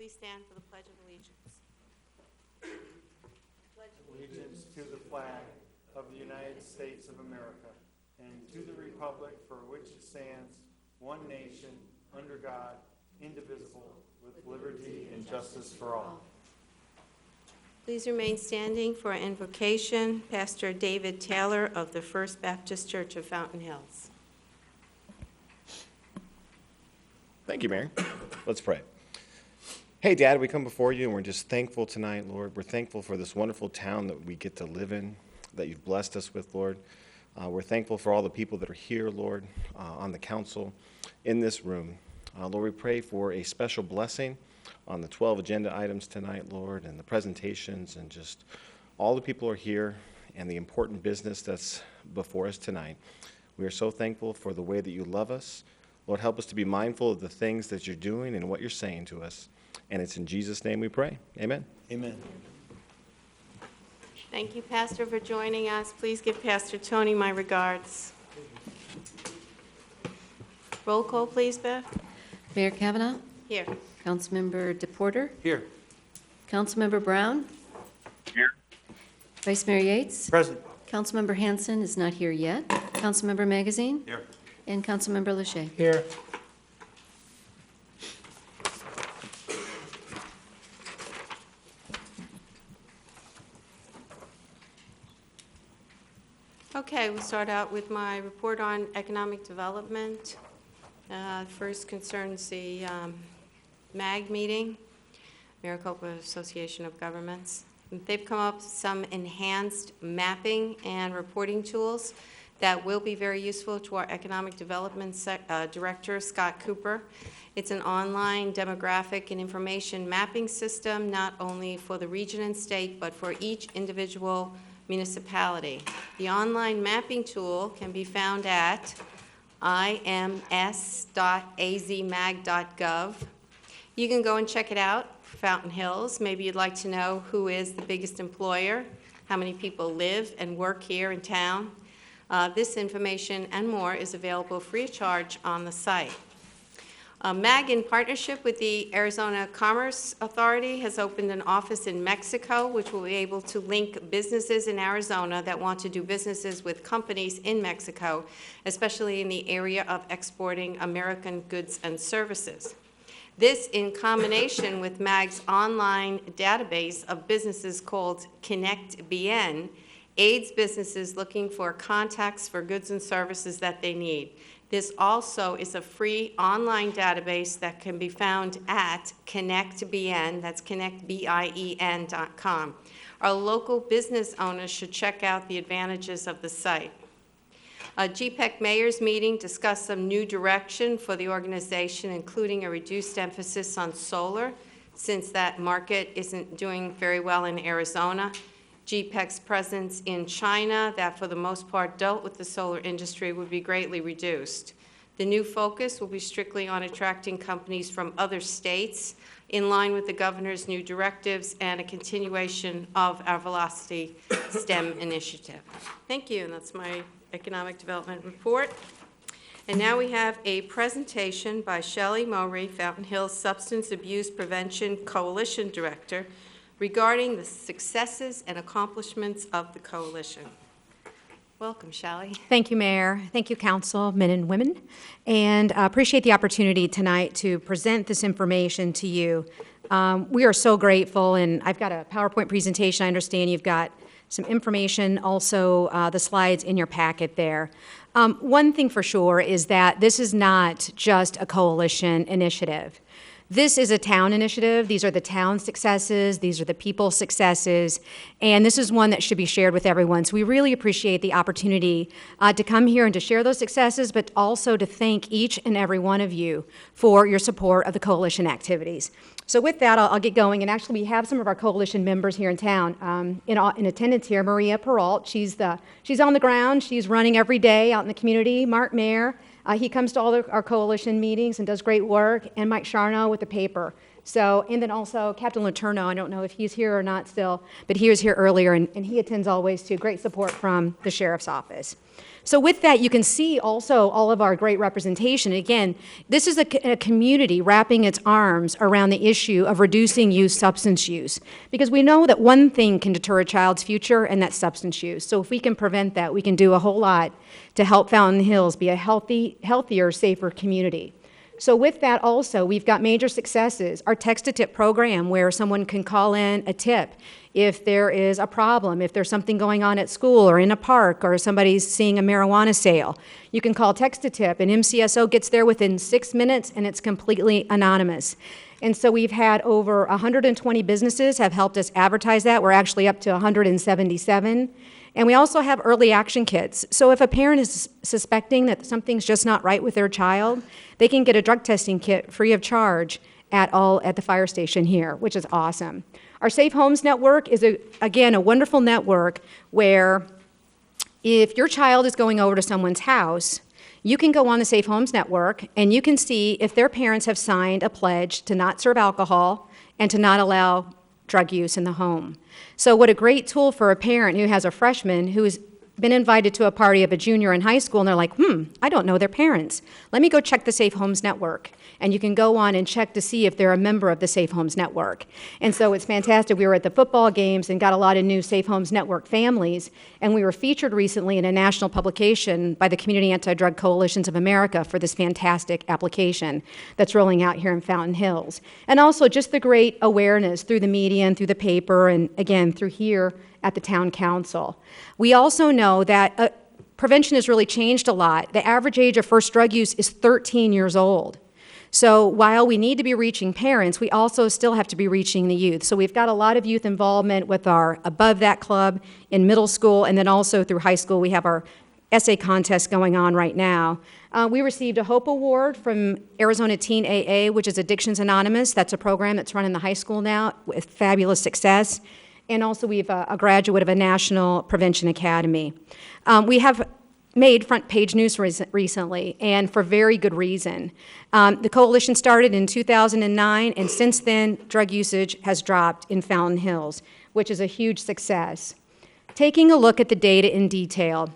Please stand for the Pledge of Allegiance. Allegiance to the flag of the United States of America and to the republic for which it stands, one nation, under God, indivisible, with liberty and justice for all. Please remain standing for invocation. Pastor David Taylor of the First Baptist Church of Fountain Hills. Thank you, Mary. Let's pray. Hey, Dad, we come before you, and we're just thankful tonight, Lord. We're thankful for this wonderful town that we get to live in, that you've blessed us with, Lord. We're thankful for all the people that are here, Lord, on the council, in this room. Lord, we pray for a special blessing on the 12 agenda items tonight, Lord, and the presentations, and just all the people are here, and the important business that's before us tonight. We are so thankful for the way that you love us. Lord, help us to be mindful of the things that you're doing and what you're saying to us. And it's in Jesus' name we pray. Amen. Amen. Thank you, Pastor, for joining us. Please give Pastor Tony my regards. Roll call, please, Beth. Mayor Kavanaugh, Here. Councilmember DePorter, Here. Councilmember Brown, Here. Vice Mayor Yates, Present. Councilmember Hanson is not here yet, Councilmember Magazine, Here. and Councilmember Lachey. Here. Okay, we'll start out with my report on economic development. First concerns the MAG meeting, Maricopa Association of Governments. They've come up with some enhanced mapping and reporting tools that will be very useful to our economic development director, Scott Cooper. It's an online demographic and information mapping system, not only for the region and state, but for each individual municipality. The online mapping tool can be found at ims.azmag.gov. You can go and check it out for Fountain Hills. Maybe you'd like to know who is the biggest employer, how many people live and work here in town. This information and more is available free of charge on the site. MAG, in partnership with the Arizona Commerce Authority, has opened an office in Mexico, which will be able to link businesses in Arizona that want to do businesses with companies in Mexico, especially in the area of exporting American goods and services. This, in combination with MAG's online database of businesses called ConnectBN, aids businesses looking for contacts for goods and services that they need. This also is a free online database that can be found at ConnectBN, that's connectbien.com. Our local business owners should check out the advantages of the site. A GPEC Mayor's meeting discussed some new direction for the organization, including a reduced emphasis on solar, since that market isn't doing very well in Arizona. GPEC's presence in China, that for the most part dealt with the solar industry, would be greatly reduced. The new focus will be strictly on attracting companies from other states, in line with the governor's new directives and a continuation of our Velocity STEM initiative. Thank you, and that's my economic development report. And now we have a presentation by Shelley Mowry, Fountain Hills Substance Abuse Prevention Coalition Director, regarding the successes and accomplishments of the coalition. Welcome, Shelley. Thank you, Mayor. Thank you, Council, men and women, and appreciate the opportunity tonight to present this information to you. We are so grateful, and I've got a PowerPoint presentation. I understand you've got some information, also the slides in your packet there. One thing for sure is that this is not just a coalition initiative. This is a town initiative. These are the town successes. These are the people's successes. And this is one that should be shared with everyone. So we really appreciate the opportunity to come here and to share those successes, but also to thank each and every one of you for your support of the coalition activities. So with that, I'll get going. And actually, we have some of our coalition members here in town. In attendance here, Maria Peralt. She's on the ground. She's running every day out in the community. Mark Mayer. He comes to all our coalition meetings and does great work. And Mike Charno with the paper. So, and then also Captain Letourneau, I don't know if he's here or not still, but he was here earlier, and he attends always too. Great support from the sheriff's office. So with that, you can see also all of our great representation. Again, this is a community wrapping its arms around the issue of reducing youth substance use, because we know that one thing can deter a child's future, and that's substance use. So if we can prevent that, we can do a whole lot to help Fountain Hills be a healthier, safer community. So with that also, we've got major successes. Our text-to-tip program, where someone can call in a tip if there is a problem, if there's something going on at school or in a park or somebody's seeing a marijuana sale. You can call text-to-tip, and MCSO gets there within 6 minutes, and it's completely anonymous. And so we've had over 120 businesses have helped us advertise that. We're actually up to 177. And we also have early action kits. So if a parent is suspecting that something's just not right with their child, they can get a drug testing kit free of charge at the fire station here, which is awesome. Our Safe Homes Network is, again, a wonderful network where if your child is going over to someone's house, you can go on the Safe Homes Network and you can see if their parents have signed a pledge to not serve alcohol and to not allow drug use in the home. So what a great tool for a parent who has a freshman who's been invited to a party of a junior in high school, and they're like, I don't know their parents. Let me go check the Safe Homes Network. And you can go on and check to see if they're a member of the Safe Homes Network. And so it's fantastic. We were at the football games and got a lot of new Safe Homes Network families, and we were featured recently in a national publication by the Community Anti-Drug Coalitions of America for this fantastic application that's rolling out here in Fountain Hills. And also just the great awareness through the media and through the paper and, again, through here at the town council. We also know that prevention has really changed a lot. The average age of first drug use is 13 years old. So while we need to be reaching parents, we also still have to be reaching the youth. So we've got a lot of youth involvement with our Above That Club in middle school, and then also through high school we have our essay contest going on right now. We received a HOPE Award from Arizona Teen AA, which is Addictions Anonymous. That's a program that's run in the high school now with fabulous success. And also we've a graduate of a National Prevention Academy. We have made front page news recently, and for very good reason. The coalition started in 2009, and since then, drug usage has dropped in Fountain Hills, which is a huge success. Taking a look at the data in detail,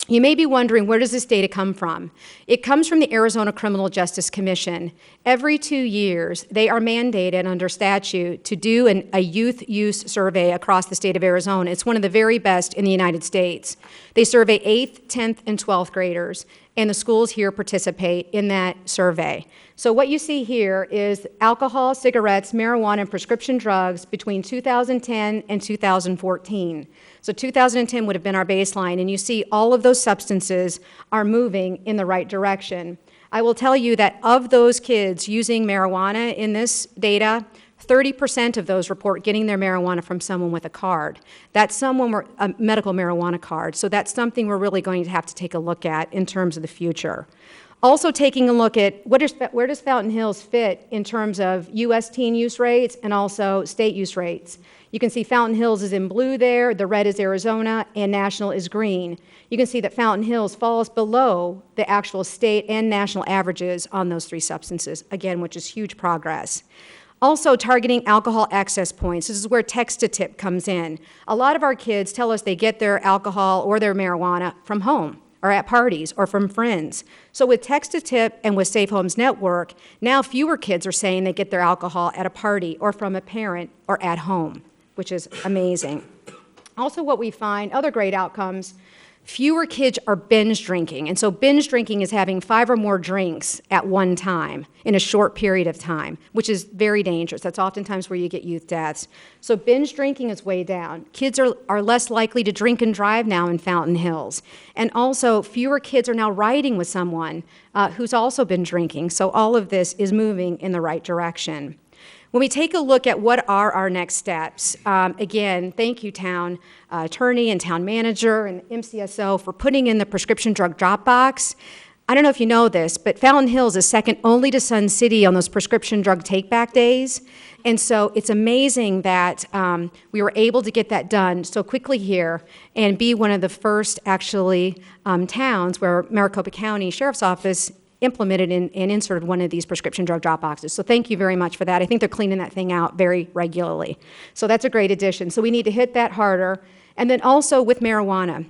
you may be wondering, where does this data come from? It comes from the Arizona Criminal Justice Commission. Every 2 years, they are mandated under statute to do a youth use survey across the state of Arizona. It's one of the very best in the United States. They survey 8th, 10th, and 12th graders, and the schools here participate in that survey. So what you see here is alcohol, cigarettes, marijuana, and prescription drugs between 2010 and 2014. So 2010 would have been our baseline, and you see all of those substances are moving in the right direction. I will tell you that of those kids using marijuana in this data, 30% of those report getting their marijuana from someone with a card. That's a medical marijuana card, so that's something we're really going to have to take a look at in terms of the future. Also taking a look at where does Fountain Hills fit in terms of U.S. teen use rates and also state use rates. You can see Fountain Hills is in blue there, the red is Arizona, and national is green. You can see that Fountain Hills falls below the actual state and national averages on those three substances, again, which is huge progress. Also targeting alcohol access points. This is where text-to-tip comes in. A lot of our kids tell us they get their alcohol or their marijuana from home or at parties or from friends. So with text-to-tip and with Safe Homes Network, now fewer kids are saying they get their alcohol at a party or from a parent or at home, which is amazing. Also what we find, other great outcomes, fewer kids are binge drinking. And so binge drinking is having 5 or more drinks at one time in a short period of time, which is very dangerous. That's oftentimes where you get youth deaths. So binge drinking is way down. Kids are less likely to drink and drive now in Fountain Hills. And also fewer kids are now riding with someone who's also been drinking. So all of this is moving in the right direction. When we take a look at what are our next steps, again, thank you, town attorney and town manager and MCSO for putting in the prescription drug drop box. I don't know if you know this, but Fountain Hills is second only to Sun City on those prescription drug take-back days. And so it's amazing that we were able to get that done so quickly here and be one of the first, actually, towns where Maricopa County Sheriff's Office implemented and inserted one of these prescription drug drop boxes. So thank you very much for that. I think they're cleaning that thing out very regularly. So that's a great addition. So we need to hit that harder. And then also with marijuana.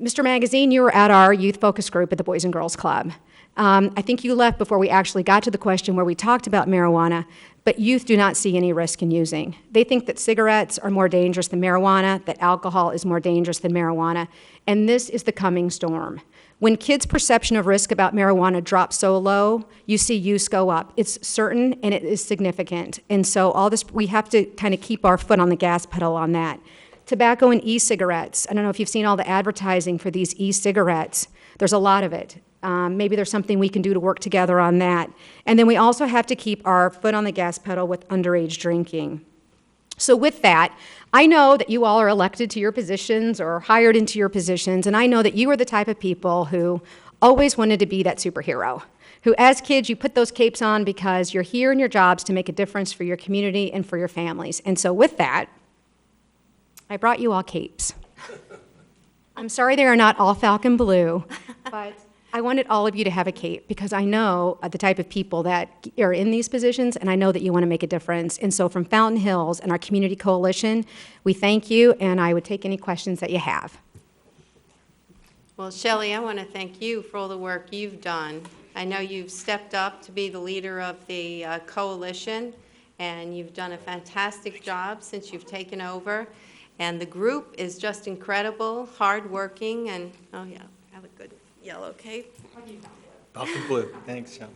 Mr. Magazine, you were at our youth focus group at the Boys and Girls Club. I think you left before we actually got to the question where we talked about marijuana, but youth do not see any risk in using. They think that cigarettes are more dangerous than marijuana, that alcohol is more dangerous than marijuana, and this is the coming storm. When kids' perception of risk about marijuana drops so low, you see use go up. It's certain and it is significant. And so all this, we have to kind of keep our foot on the gas pedal on that. Tobacco and e-cigarettes. I don't know if you've seen all the advertising for these e-cigarettes. There's a lot of it. Maybe there's something we can do to work together on that. And then we also have to keep our foot on the gas pedal with underage drinking. So with that, I know that you all are elected to your positions or hired into your positions, and I know that you are the type of people who always wanted to be that superhero, who as kids you put those capes on because you're here in your jobs to make a difference for your community and for your families. And so with that, I brought you all capes. I'm sorry they are not all Falcon blue, but I wanted all of you to have a cape because I know the type of people that are in these positions, and I know that you want to make a difference. And so from Fountain Hills and our Community Coalition, we thank you, and I would take any questions that you have. Well, Shelley, I want to thank you for all the work you've done. I know you've stepped up to be the leader of the coalition, and you've done a fantastic job since you've taken over. And the group is just incredible, hardworking, and, oh yeah, have a good yellow cape. Falcon blue. Thanks, Sean.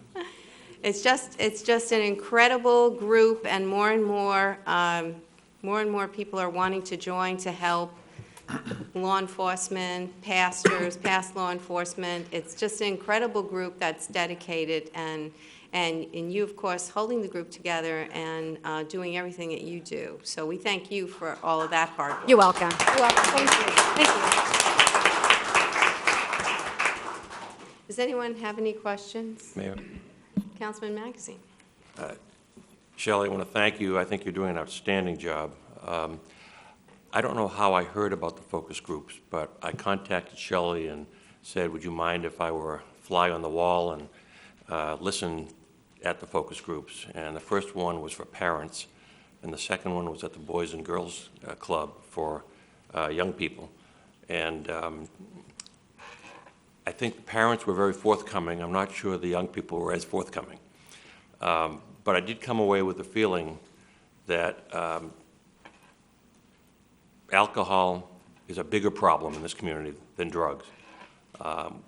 It's just an incredible group, and more people are wanting to join to help law enforcement, pastors, past law enforcement. It's just an incredible group that's dedicated, and you, of course, holding the group together and doing everything that you do. So we thank you for all of that hard work. You're welcome. You're welcome. Thank you. Thank you. Does anyone have any questions? Mayor, Councilman Magazine. Shelley, I want to thank you. I think you're doing an outstanding job. I don't know how I heard about the focus groups, but I contacted Shelley and said, would you mind if I were a fly on the wall and listen at the focus groups? And the first one was for parents, and the second one was at the Boys and Girls Club for young people. And I think the parents were very forthcoming. I'm not sure the young people were as forthcoming. But I did come away with the feeling that alcohol is a bigger problem in this community than drugs,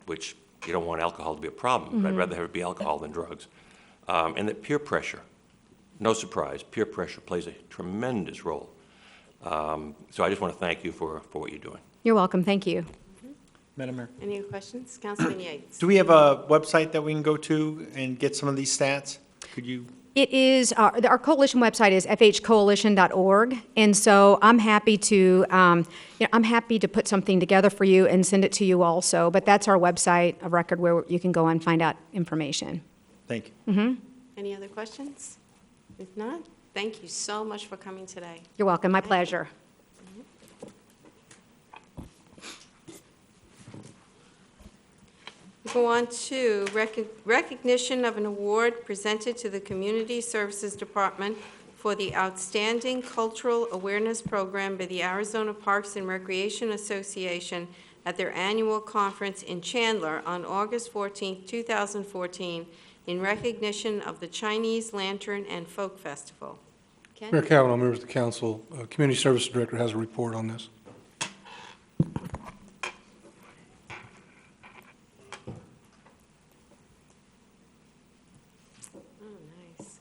which you don't want alcohol to be a problem, but I'd rather have it be alcohol than drugs. And that peer pressure, no surprise, peer pressure plays a tremendous role. So I just want to thank you for what you're doing. You're welcome. Thank you. Madam Mayor. Any questions? Councilman Yates. Do we have a website that we can go to and get some of these stats? Could you? It is, our coalition website is fhcoalition.org, and so I'm happy to, I'm happy to put something together for you and send it to you also, but that's our website of record where you can go and find out information. Thank you. Any other questions? If not, thank you so much for coming today. You're welcome. My pleasure. We go on to recognition of an award presented to the Community Services Department for the Outstanding Cultural Awareness Program by the Arizona Parks and Recreation Association at their annual conference in Chandler on August 14, 2014, in recognition of the Chinese Lantern and Folk Festival. Ken? Mayor Kavanaugh, members of the council, Community Services Director has a report on this. Oh, nice.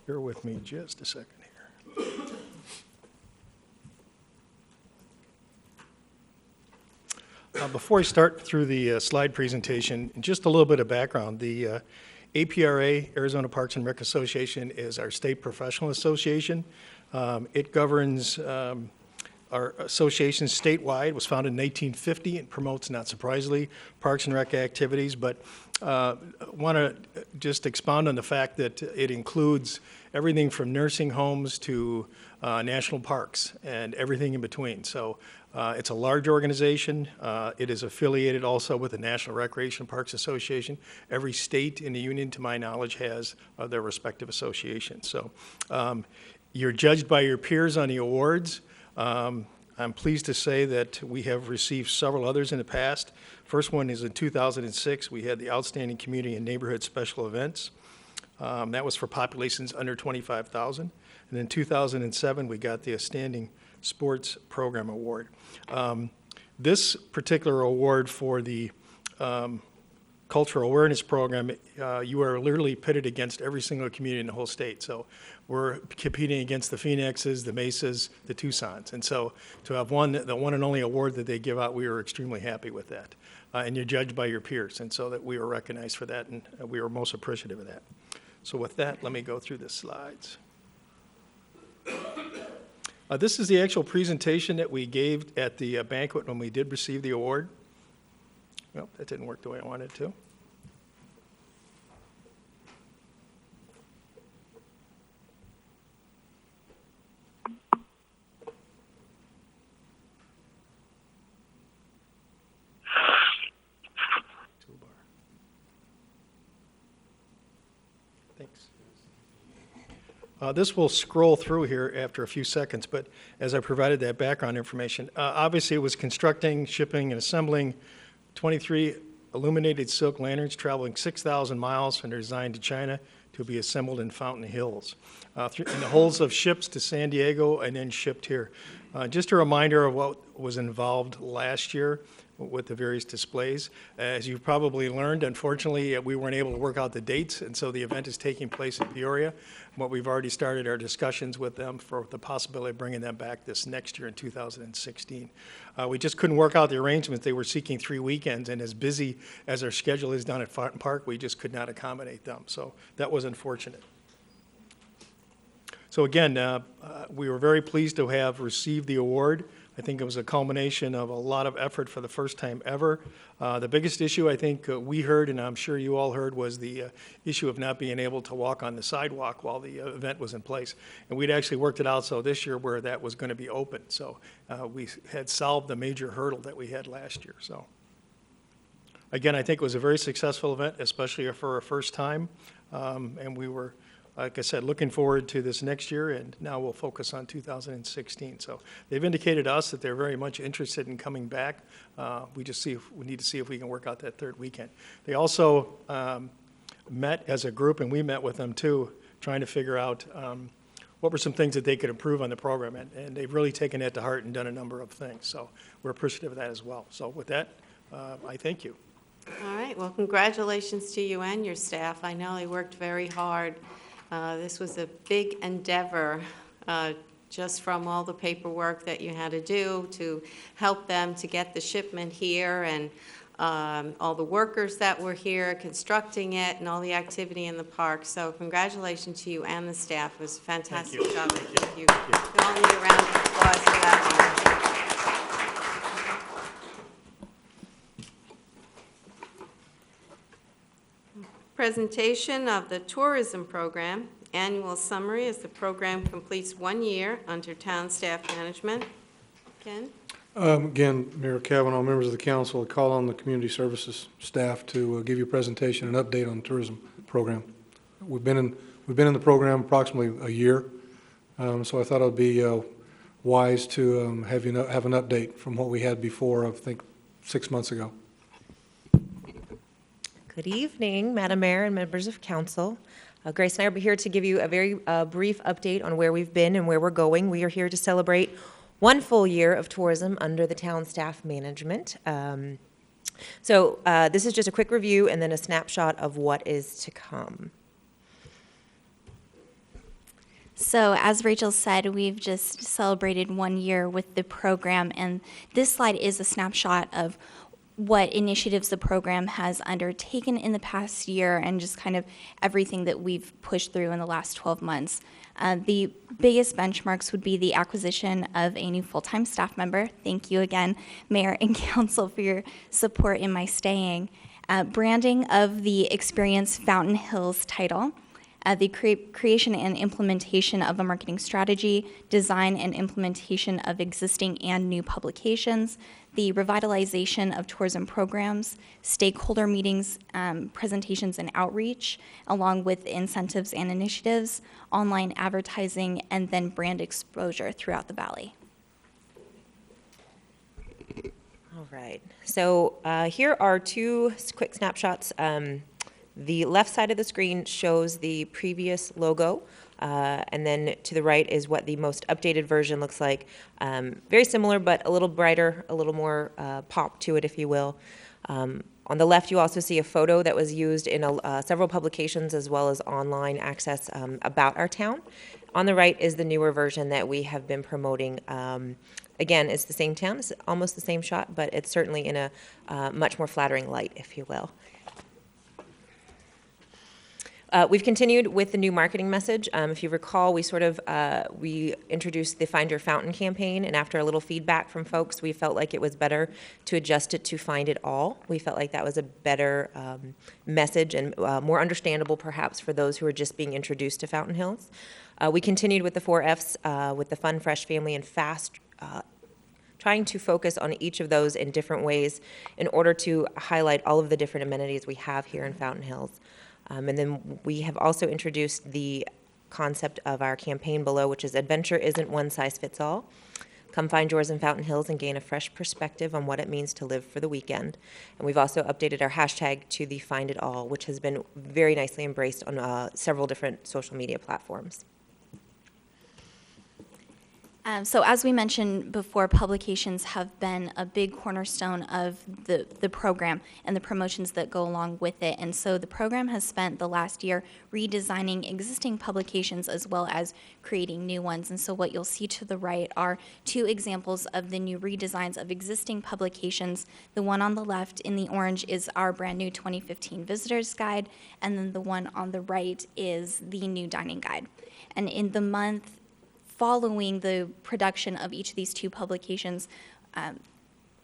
Bear with me just a second here. Before I start through the slide presentation, just a little bit of background. The APRA, Arizona Parks and Rec Association, is our state professional association. It governs our association statewide was founded in 1850 and promotes, not surprisingly, parks and rec activities, but want to just expound on the fact that it includes everything from nursing homes to national parks and everything in between. So it's a large organization. It is affiliated also with the National Recreation Parks Association. Every state in the union, to my knowledge, has their respective associations. So you're judged by your peers on the awards. I'm pleased to say that we have received several others in the past. First one is in 2006. We had the Outstanding Community and Neighborhood Special Events. That was for populations under 25,000. And in 2007, we got the Outstanding Sports Program Award. This particular award for the Cultural Awareness Program, you are literally pitted against every single community in the whole state. So we're competing against the Phoenixes, the Mesas, the Tucsons. And so to have won the one and only award that they give out, we were extremely happy with that. And you're judged by your peers, and so that we were recognized for that, and we were most appreciative of that. So with that, let me go through the slides. This is the actual presentation that we gave at the banquet when we did receive the award. Well, that didn't work the way I wanted it to. Toolbar. Thanks. This will scroll through here after a few seconds, but as I provided that background information, obviously it was constructing, shipping, and assembling 23 illuminated silk lanterns traveling 6,000 miles from their design to China to be assembled in Fountain Hills, in the holds of ships to San Diego and then shipped here. Just a reminder of what was involved last year with the various displays. As you've probably learned, unfortunately, we weren't able to work out the dates, and so the event is taking place in Peoria. But we've already started our discussions with them for the possibility of bringing them back this next year in 2016. We just couldn't work out the arrangements. They were seeking 3 weekends, and as busy as our schedule is down at Fountain Park, we just could not accommodate them. So that was unfortunate. So again, we were very pleased to have received the award. I think it was a culmination of a lot of effort for the first time ever. The biggest issue I think we heard, and I'm sure you all heard, was the issue of not being able to walk on the sidewalk while the event was in place. And we'd actually worked it out so this year where that was going to be open. So we had solved the major hurdle that we had last year. So again, I think it was a very successful event, especially for a first time. And we were, like I said, looking forward to this next year, and now we'll focus on 2016. So they've indicated to us that they're very much interested in coming back. We need to see if we can work out that third weekend. They also met as a group, and we met with them too, trying to figure out what were some things that they could improve on the program, and they've really taken that to heart and done a number of things. So we're appreciative of that as well. So with that, I thank you. All right, well, congratulations to you and your staff. I know they worked very hard. This was a big endeavor, just from all the paperwork that you had to do to help them to get the shipment here, and all the workers that were here constructing it, and all the activity in the park. So congratulations to you and the staff. It was a fantastic job. Thank you. We all need a round of applause for that one. Presentation of the tourism program. Annual summary as the program completes 1 year under town staff management. Ken? Again, Mayor Kavanaugh, members of the council, I call on the community services staff to give you a presentation and update on the tourism program. We've been in the program approximately a year, so I thought it would be wise to have an update from what we had before, I think 6 months ago. Good evening, Madam Mayor and members of council. Grace and I are here to give you a very brief update on where we've been and where we're going. We are here to celebrate 1 full year of tourism under the town staff management. So this is just a quick review and then a snapshot of what is to come. So as Rachel said, we've just celebrated 1 year with the program, and this slide is a snapshot of what initiatives the program has undertaken in the past year and just kind of everything that we've pushed through in the last 12 months. The biggest benchmarks would be the acquisition of a new full-time staff member. Thank you again, Mayor and Council, for your support in my staying. Branding of the Experience Fountain Hills title. The creation and implementation of a marketing strategy, design and implementation of existing and new publications, the revitalization of tourism programs, stakeholder meetings, presentations and outreach, along with incentives and initiatives, online advertising, and then brand exposure throughout the valley. All right. So here are two quick snapshots. The left side of the screen shows the previous logo, and then to the right is what the most updated version looks like. Very similar, but a little brighter, a little more pop to it, if you will. On the left, you also see a photo that was used in several publications as well as online access about our town. On the right is the newer version that we have been promoting. Again, it's the same town, it's almost the same shot, but it's certainly in a much more flattering light, if you will. We've continued with the new marketing message. If you recall, we introduced the Find Your Fountain campaign, and after a little feedback from folks, we felt like it was better to adjust it to Find It All. We felt like that was a better message and more understandable, perhaps, for those who are just being introduced to Fountain Hills. We continued with the 4 Fs, with the Fun, Fresh, Family, and Fast, trying to focus on each of those in different ways in order to highlight all of the different amenities we have here in Fountain Hills. And then we have also introduced the concept of our campaign below, which is adventure isn't one size fits all. Come find yours in Fountain Hills and gain a fresh perspective on what it means to live for the weekend. And we've also updated our hashtag to the Find It All, which has been very nicely embraced on several different social media platforms. So as we mentioned before, publications have been a big cornerstone of the program and the promotions that go along with it. And so the program has spent the last year redesigning existing publications as well as creating new ones. And so what you'll see to the right are 2 examples of the new redesigns of existing publications. The one on the left in the orange is our brand new 2015 Visitors Guide, and then the one on the right is the new Dining Guide. And in the month following the production of each of these 2 publications,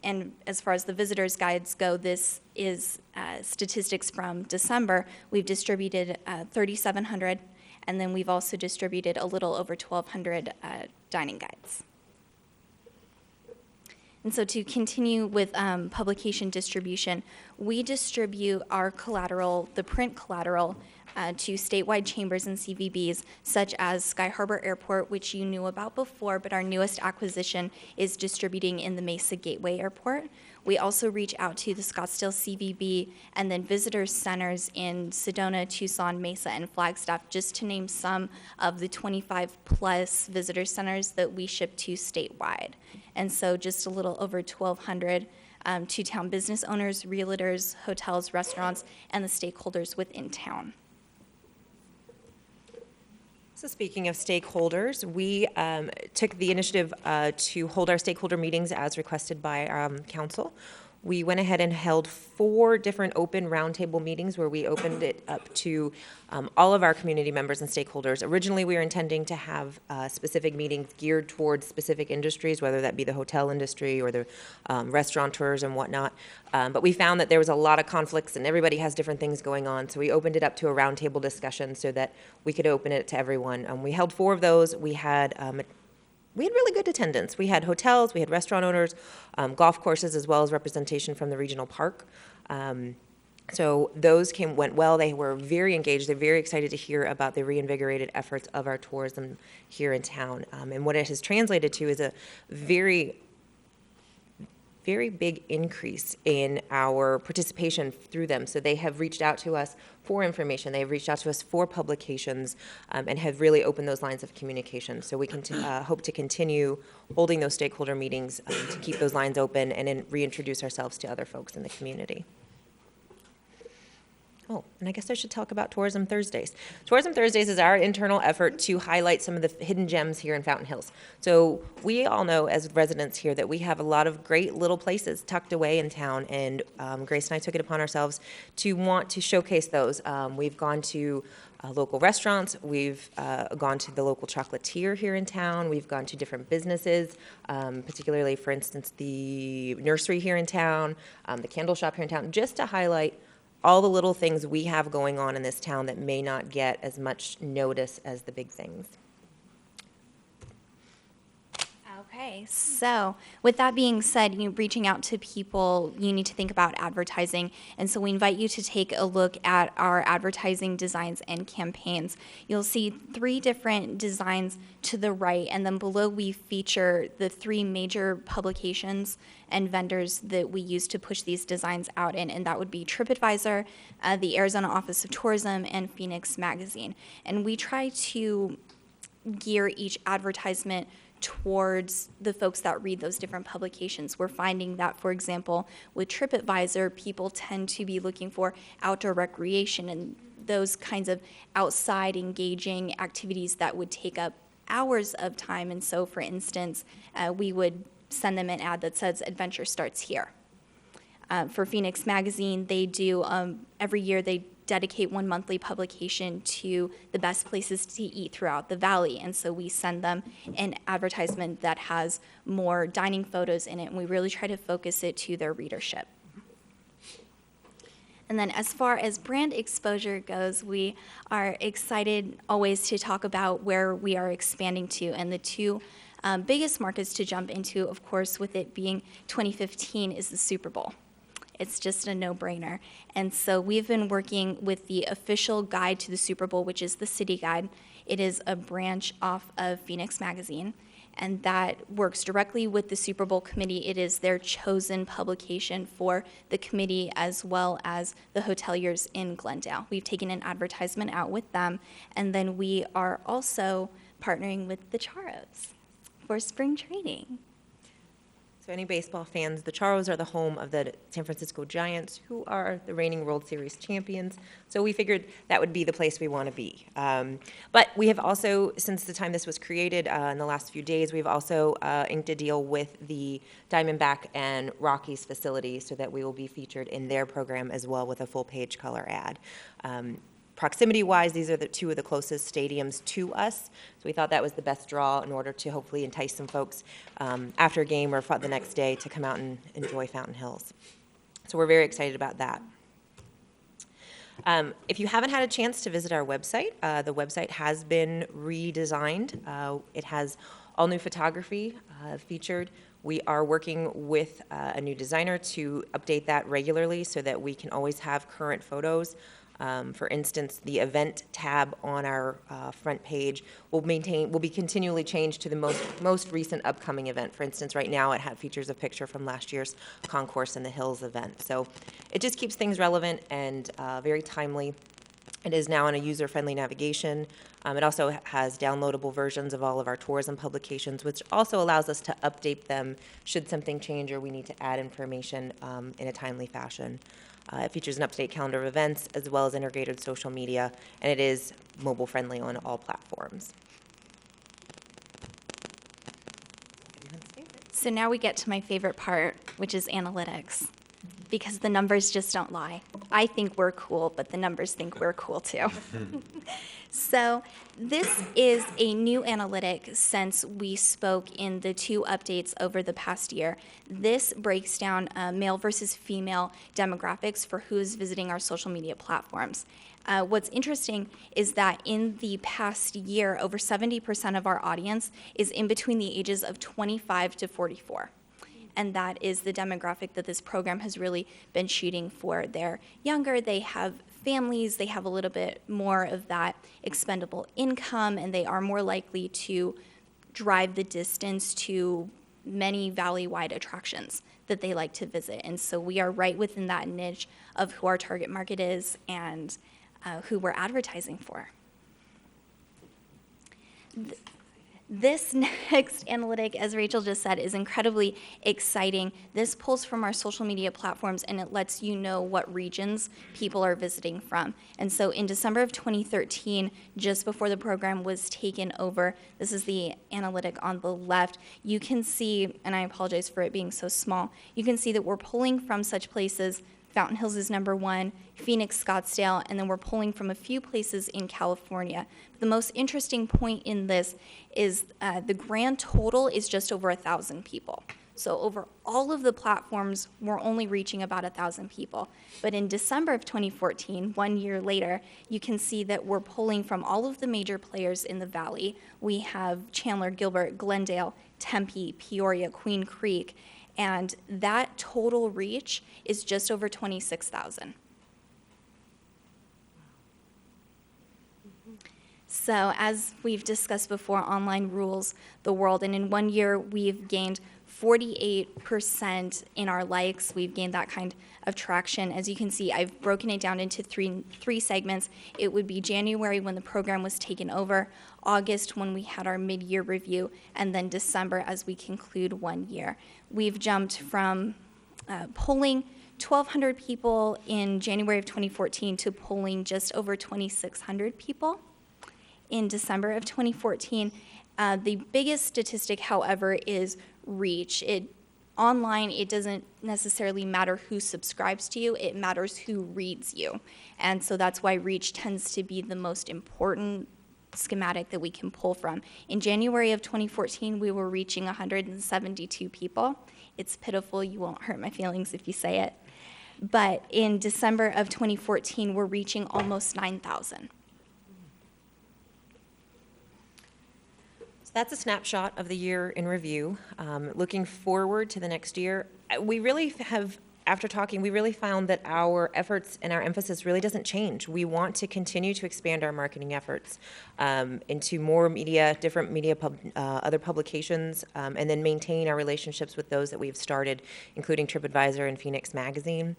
and as far as the visitors' guides go, this is statistics from December. We've distributed 3,700, and then we've also distributed a little over 1,200 dining guides. And so to continue with publication distribution, we distribute our collateral, the print collateral, to statewide chambers and CVBs, such as Sky Harbor Airport, which you knew about before, but our newest acquisition is distributing in the Mesa Gateway Airport. We also reach out to the Scottsdale CVB and then visitor centers in Sedona, Tucson, Mesa, and Flagstaff, just to name some of the 25-plus visitor centers that we ship to statewide. And so just a little over 1,200 to town business owners, realtors, hotels, restaurants, and the stakeholders within town. So speaking of stakeholders, we took the initiative to hold our stakeholder meetings as requested by council. We went ahead and held 4 different open roundtable meetings where we opened it up to all of our community members and stakeholders. Originally, we were intending to have specific meetings geared towards specific industries, whether that be the hotel industry or the restaurateurs and whatnot. But we found that there was a lot of conflicts and everybody has different things going on. So we opened it up to a roundtable discussion so that we could open it to everyone. We held 4 of those. We had really good attendance. We had hotels, we had restaurant owners, golf courses, as well as representation from the regional park. So those went well. They were very engaged. They're very excited to hear about the reinvigorated efforts of our tourism here in town. And what it has translated to is a very big increase in our participation through them. So they have reached out to us for information. They have reached out to us for publications and have really opened those lines of communication. So we can hope to continue holding those stakeholder meetings to keep those lines open and then reintroduce ourselves to other folks in the community. Oh, and I guess I should talk about Tourism Thursdays. Tourism Thursdays is our internal effort to highlight some of the hidden gems here in Fountain Hills. So we all know as residents here that we have a lot of great little places tucked away in town, and Grace and I took it upon ourselves to want to showcase those. We've gone to local restaurants, we've gone to the local chocolatier here in town, we've gone to different businesses, particularly, for instance, the nursery here in town, the candle shop here in town, just to highlight all the little things we have going on in this town that may not get as much notice as the big things. Okay, so with that being said, reaching out to people, you need to think about advertising. And so we invite you to take a look at our advertising designs and campaigns. You'll see 3 different designs to the right, and then below we feature the 3 major publications and vendors that we use to push these designs out in, and that would be TripAdvisor, the Arizona Office of Tourism, and Phoenix Magazine. And we try to gear each advertisement towards the folks that read those different publications. We're finding that, for example, with TripAdvisor, people tend to be looking for outdoor recreation and those kinds of outside engaging activities that would take up hours of time. And so, for instance, we would send them an ad that says adventure starts here. For Phoenix Magazine, they do, every year they dedicate 1 monthly publication to the best places to eat throughout the valley. And so we send them an advertisement that has more dining photos in it, and we really try to focus it to their readership. And then as far as brand exposure goes, we are excited always to talk about where we are expanding to. And the 2 biggest markets to jump into, of course, with it being 2015, is the Super Bowl. It's just a no-brainer. And so we've been working with the official guide to the Super Bowl, which is the City Guide. It is a branch off of Phoenix Magazine, and that works directly with the Super Bowl committee. It is their chosen publication for the committee as well as the hoteliers in Glendale. We've taken an advertisement out with them, and then we are also partnering with the Charros for spring training. So any baseball fans, the Charros are the home of the San Francisco Giants, who are the reigning World Series champions. So we figured that would be the place we want to be. But we have also, since the time this was created in the last few days, we've also inked a deal with the Diamondback and Rockies facility so that we will be featured in their program as well with a full-page color ad. Proximity-wise, these are the 2 of the closest stadiums to us, so we thought that was the best draw in order to hopefully entice some folks after a game or the next day to come out and enjoy Fountain Hills. So we're very excited about that. If you haven't had a chance to visit our website, the website has been redesigned. It has all new photography featured. We are working with a new designer to update that regularly so that we can always have current photos. For instance, the event tab on our front page will be continually changed to the most recent upcoming event. For instance, right now it features a picture from last year's Concourse in the Hills event. So it just keeps things relevant and very timely. It is now on a user-friendly navigation. It also has downloadable versions of all of our tourism publications, which also allows us to update them should something change or we need to add information in a timely fashion. It features an up-to-date calendar of events as well as integrated social media, and it is mobile-friendly on all platforms. So now we get to my favorite part, which is analytics, because the numbers just don't lie. I think we're cool, but the numbers think we're cool too. So this is a new analytic since we spoke in the 2 updates over the past year. This breaks down male versus female demographics for who's visiting our social media platforms. What's interesting is that in the past year, over 70% of our audience is in between the ages of 25 to 44. And that is the demographic that this program has really been shooting for. They're younger, they have families, they have a little bit more of that expendable income, and they are more likely to drive the distance to many valley-wide attractions that they like to visit. And so we are right within that niche of who our target market is and who we're advertising for. This next analytic, as Rachel just said, is incredibly exciting. This pulls from our social media platforms, and it lets you know what regions people are visiting from. And so in December of 2013, just before the program was taken over, this is the analytic on the left, you can see, and I apologize for it being so small, you can see that we're pulling from such places. Fountain Hills is number 1, Phoenix, Scottsdale, and then we're pulling from a few places in California. The most interesting point in this is the grand total is just over 1,000 people. So over all of the platforms, we're only reaching about 1,000 people. But in December of 2014, 1 year later, you can see that we're pulling from all of the major players in the valley. We have Chandler, Gilbert, Glendale, Tempe, Peoria, Queen Creek, and that total reach is just over 26,000. So as we've discussed before, online rules the world, and in 1 year we've gained 48% in our likes. We've gained that kind of traction. As you can see, I've broken it down into three segments. It would be January when the program was taken over, August when we had our mid-year review, and then December as we conclude 1 year. We've jumped from polling 1,200 people in January of 2014 to polling just over 2,600 people in December of 2014. The biggest statistic, however, is reach. Online, it doesn't necessarily matter who subscribes to you, it matters who reads you. And so that's why reach tends to be the most important schematic that we can pull from. In January of 2014, we were reaching 172 people. It's pitiful, you won't hurt my feelings if you say it. But in December of 2014, we're reaching almost 9,000. That's a snapshot of the year in review. Looking forward to the next year, we really have, after talking, we really found that our efforts and our emphasis really doesn't change. We want to continue to expand our marketing efforts into more media, different media, other publications, and then maintain our relationships with those that we've started, including TripAdvisor and Phoenix Magazine.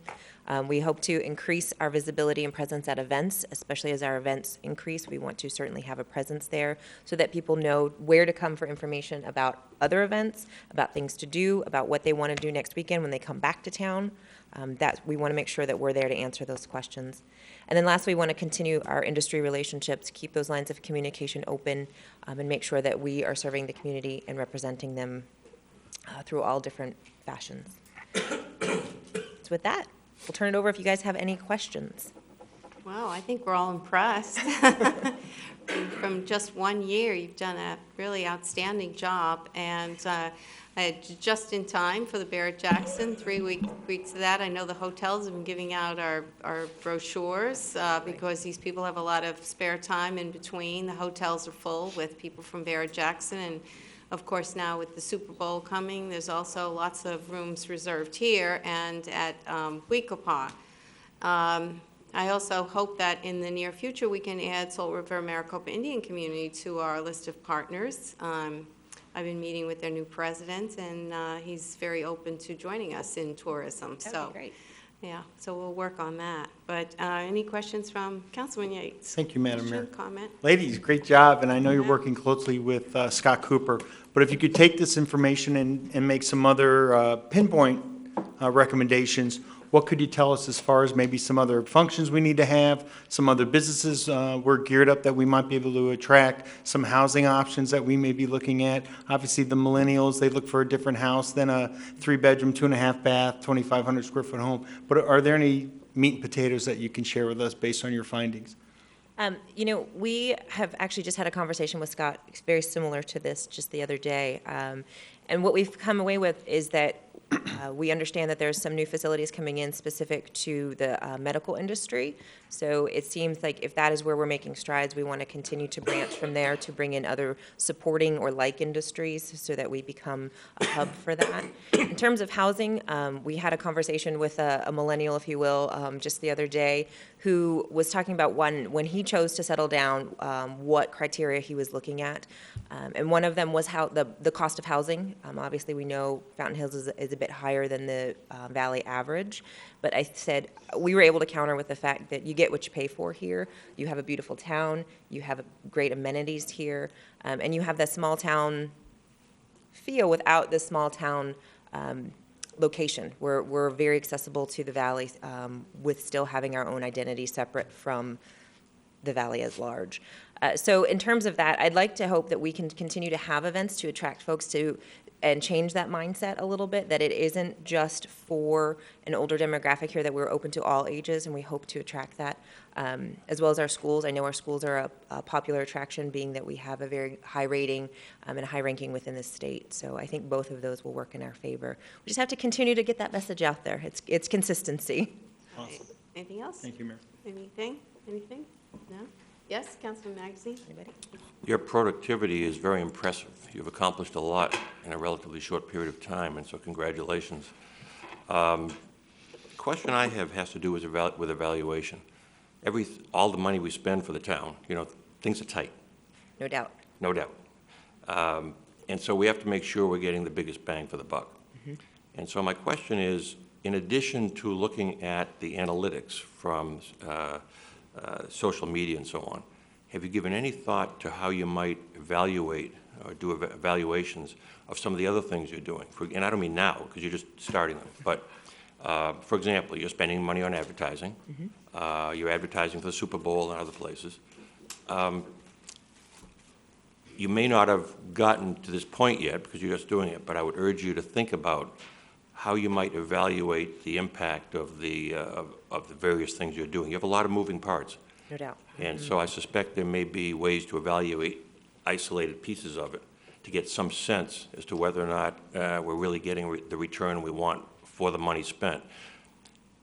We hope to increase our visibility and presence at events, especially as our events increase. We want to certainly have a presence there so that people know where to come for information about other events, about things to do, about what they want to do next weekend when they come back to town. That we want to make sure that we're there to answer those questions. And then lastly, we want to continue our industry relationships, keep those lines of communication open, and make sure that we are serving the community and representing them through all different fashions. So with that, we'll turn it over if you guys have any questions. Well, I think we're all impressed. From just 1 year, you've done a really outstanding job, and just in time for the Barrett-Jackson, 3 weeks of that. I know the hotels have been giving out our brochures because these people have a lot of spare time in between. The hotels are full with people from Barrett-Jackson, and of course now with the Super Bowl coming, there's also lots of rooms reserved here and at Weekapaw. I also hope that in the near future we can add Salt River Maricopa Indian Community to our list of partners. I've been meeting with their new president, and he's very open to joining us in tourism. That'd be great. Yeah, so we'll work on that. But any questions from Councilman Yates? Thank you, Madam Mayor. Question, comment? Ladies, great job, and I know you're working closely with Scott Cooper. But if you could take this information and make some other pinpoint recommendations, what could you tell us as far as maybe some other functions we need to have, some other businesses we're geared up that we might be able to attract, some housing options that we may be looking at? Obviously, the millennials, they look for a different house than a 3-bedroom, 2.5 bath, 2,500 square foot home. But are there any meat and potatoes that you can share with us based on your findings? You know, we have actually just had a conversation with Scott very similar to this just the other day. And what we've come away with is that we understand that there's some new facilities coming in specific to the medical industry. So it seems like if that is where we're making strides, we want to continue to branch from there to bring in other supporting or like industries so that we become a hub for that. In terms of housing, we had a conversation with a millennial, if you will, just the other day, who was talking about when he chose to settle down, what criteria he was looking at. And one of them was how the cost of housing. Obviously, we know Fountain Hills is a bit higher than the valley average. But I said, we were able to counter with the fact that you get what you pay for here. You have a beautiful town, you have great amenities here, and you have that small town feel without the small town location. We're very accessible to the valley with still having our own identity separate from the valley as large. So in terms of that, I'd like to hope that we can continue to have events to attract folks to and change that mindset a little bit, that it isn't just for an older demographic here, that we're open to all ages, and we hope to attract that, as well as our schools. I know our schools are a popular attraction, being that we have a very high rating and a high ranking within the state. So I think both of those will work in our favor. We just have to continue to get that message out there. It's consistency. Awesome. Anything else? Thank you, Mayor. Anything? No? Yes, Councilman Magazine? Anybody? Your productivity is very impressive. You've accomplished a lot in a relatively short period of time, and so congratulations. The question I have has to do with evaluation. All the money we spend for the town, things are tight, No doubt. no doubt. And so we have to make sure we're getting the biggest bang for the buck. And so my question is, in addition to looking at the analytics from social media and so on, have you given any thought to how you might evaluate or do evaluations of some of the other things you're doing? And I don't mean now, because you're just starting them, but for example, you're spending money on advertising. You're advertising for the Super Bowl and other places. You may not have gotten to this point yet because you're just doing it, but I would urge you to think about how you might evaluate the impact of the various things you're doing. You have a lot of moving parts. No doubt. And so I suspect there may be ways to evaluate isolated pieces of it to get some sense as to whether or not we're really getting the return we want for the money spent.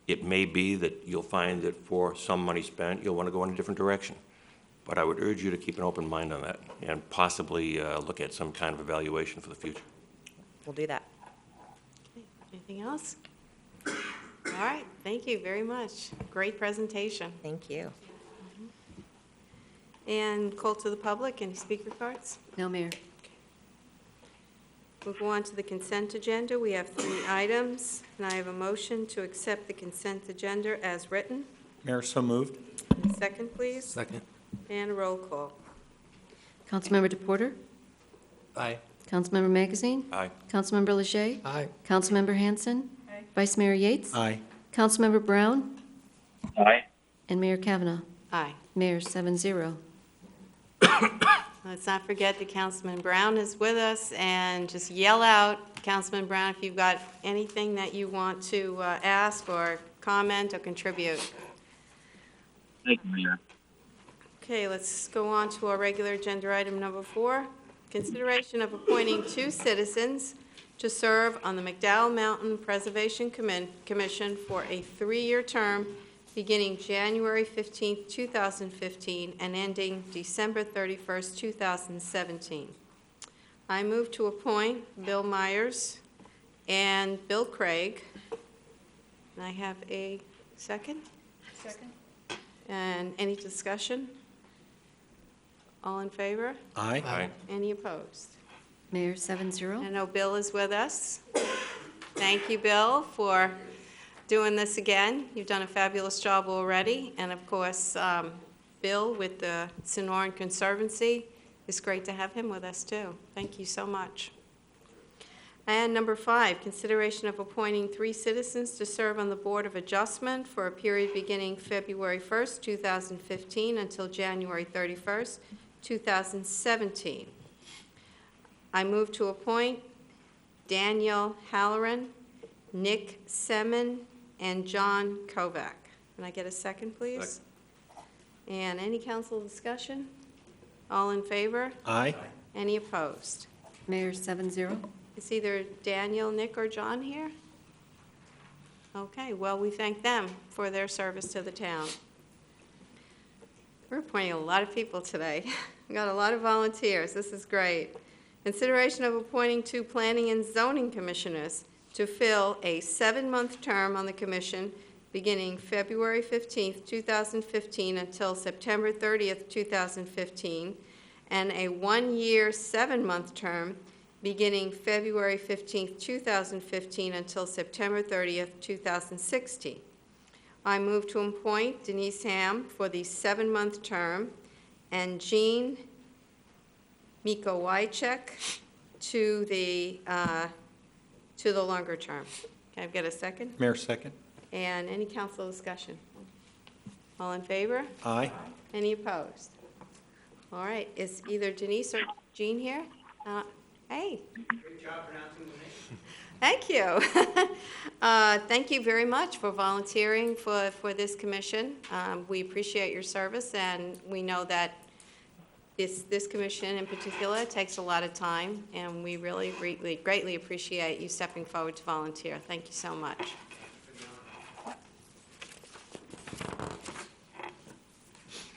It may be that you'll find that for some money spent, you'll want to go in a different direction. But I would urge you to keep an open mind on that and possibly look at some kind of evaluation for the future. We'll do that. Anything else? All right, thank you very much. Great presentation. Thank you. And call to the public, any speaker cards? No, Mayor. We'll go on to the consent agenda. We have 3 items, and I have a motion to accept the consent agenda as written. Mayor, so moved. Second, please. Second. And a roll call. Councilmember DePorter? Aye. Councilmember Magazine? Aye. Councilmember Leger? Aye. Councilmember Hanson? Vice Mayor Yates? Aye. Councilmember Brown? Aye. And Mayor Kavanaugh. Aye. Mayor 7-0. Let's not forget that Councilman Brown is with us, and just yell out, Councilman Brown, if you've got anything that you want to ask or comment or contribute. Thank you, Mayor. Okay, let's go on to our regular agenda item number 4. Consideration of appointing 2 citizens to serve on the McDowell Mountain Preservation Commission for a 3-year term beginning January 15, 2015, and ending December 31, 2017. I move to appoint Bill Myers and Bill Craig. And I have a second? Second. And any discussion? All in favor? Aye. Aye. Any opposed? Mayor 7-0. I know Bill is with us. Thank you, Bill, for doing this again. You've done a fabulous job already. And of course, Bill with the Sonoran Conservancy, it's great to have him with us too. Thank you so much. And number 5, consideration of appointing 3 citizens to serve on the Board of Adjustment for a period beginning February 1st, 2015 until January 31st, 2017. I move to appoint Daniel Halloran, Nick Semin, and John Kovac. Can I get a second, please? And any council discussion? All in favor? Aye. Any opposed? Mayor 7-0. Is either Daniel, Nick, or John here? Okay, well, we thank them for their service to the town. We're appointing a lot of people today. We got a lot of volunteers. This is great. Consideration of appointing 2 planning and zoning commissioners to fill a 7-month term on the commission beginning February 15th, 2015 until September 30th, 2015, and a 1-year, 7-month term beginning February 15th, 2015 until September 30th, 2016. I move to appoint Denise Ham for the 7-month term and Jean Mikowicek to the longer term. Can I get a second? Mayor, second. And any council discussion? All in favor? Aye. Any opposed? All right, is either Denise or Jean here? Hey. Great job pronouncing the name. Thank you. Thank you very much for volunteering for this commission. We appreciate your service, and we know that this commission in particular takes a lot of time, and we really greatly appreciate you stepping forward to volunteer. Thank you so much.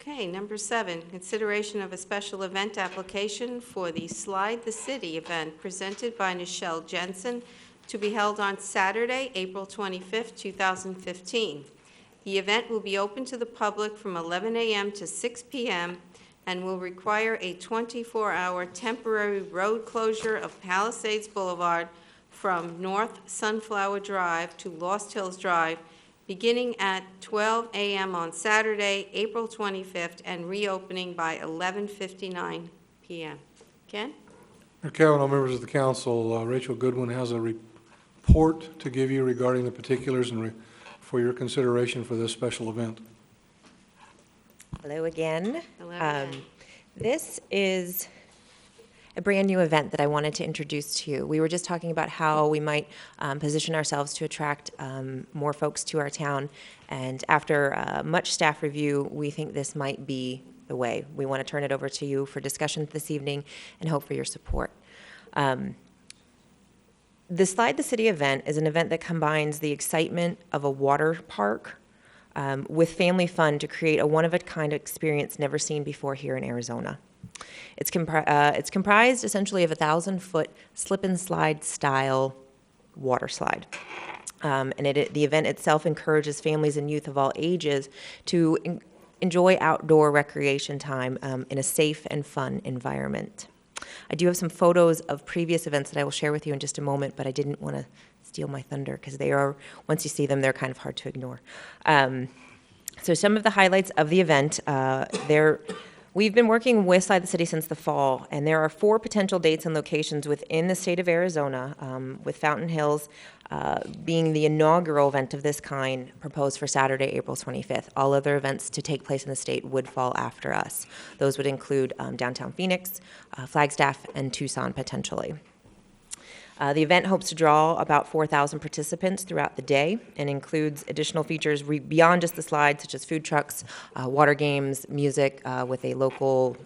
Okay, number 7, consideration of a special event application for the Slide the City event presented by Nichelle Jensen to be held on Saturday, April 25th, 2015. The event will be open to the public from 11 a.m. to 6 p.m. and will require a 24-hour temporary road closure of Palisades Boulevard from North Sunflower Drive to Lost Hills Drive, beginning at 12 a.m. on Saturday, April 25th, and reopening by 11:59 p.m. Ken? Mayor Kavanaugh, members of the council, Rachel Goodwin has a report to give you regarding the particulars and for your consideration for this special event. Hello again. Hello again. This is a brand-new event that I wanted to introduce to you. We were just talking about how we might position ourselves to attract more folks to our town, and after much staff review, we think this might be the way. We want to turn it over to you for discussion this evening and hope for your support. The Slide the City event is an event that combines the excitement of a water park with family fun to create a one-of-a-kind experience never seen before here in Arizona. It's comprised essentially of a 1,000-foot slip-and-slide style water slide. The event itself encourages families and youth of all ages to enjoy outdoor recreation time in a safe and fun environment. I do have some photos of previous events that I will share with you in just a moment, but I didn't want to steal my thunder because they are, once you see them, they're kind of hard to ignore. So some of the highlights of the event, we've been working with Slide the City since the fall, and there are 4 potential dates and locations within the state of Arizona, with Fountain Hills being the inaugural event of this kind proposed for Saturday, April 25th. All other events to take place in the state would fall after us. Those would include downtown Phoenix, Flagstaff, and Tucson potentially. The event hopes to draw about 4,000 participants throughout the day and includes additional features beyond just the slides, such as food trucks, water games, music with a local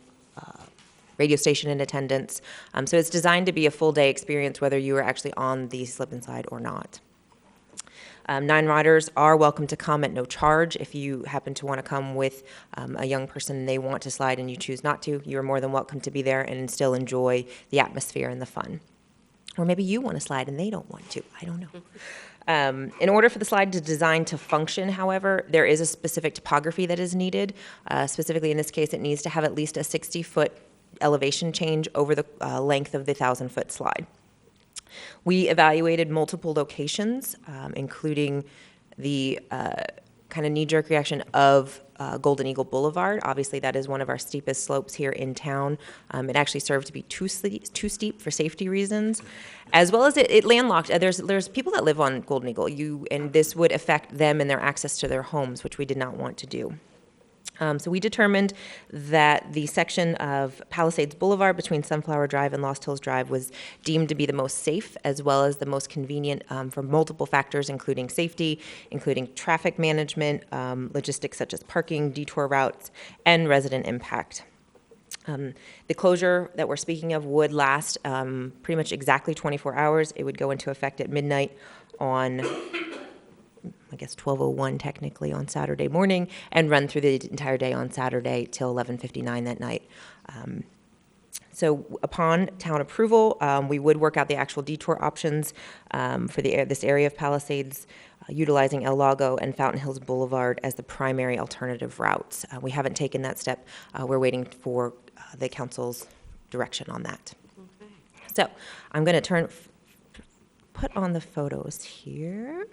radio station in attendance. So it's designed to be a full-day experience, whether you are actually on the slip and slide or not. 9 riders are welcome to come at no charge. If you happen to want to come with a young person and they want to slide and you choose not to, you are more than welcome to be there and still enjoy the atmosphere and the fun. Or maybe you want to slide and they don't want to. I don't know. In order for the slide to design to function, however, there is a specific topography that is needed. Specifically, in this case, it needs to have at least a 60-foot elevation change over the length of the 1,000-foot slide. We evaluated multiple locations, including the kind of knee-jerk reaction of Golden Eagle Boulevard. Obviously, that is one of our steepest slopes here in town. It actually served to be too steep for safety reasons, as well as it landlocked. There's people that live on Golden Eagle, and this would affect them and their access to their homes, which we did not want to do. So we determined that the section of Palisades Boulevard between Sunflower Drive and Lost Hills Drive was deemed to be the most safe, as well as the most convenient for multiple factors, including safety, including traffic management, logistics such as parking, detour routes, and resident impact. The closure that we're speaking of would last pretty much exactly 24 hours. It would go into effect at midnight on, I guess, 12:01 technically on Saturday morning, and run through the entire day on Saturday till 11:59 that night. So upon town approval, we would work out the actual detour options for this area of Palisades, utilizing El Lago and Fountain Hills Boulevard as the primary alternative routes. We haven't taken that step. We're waiting for the council's direction on that. So I'm going to put on the photos here.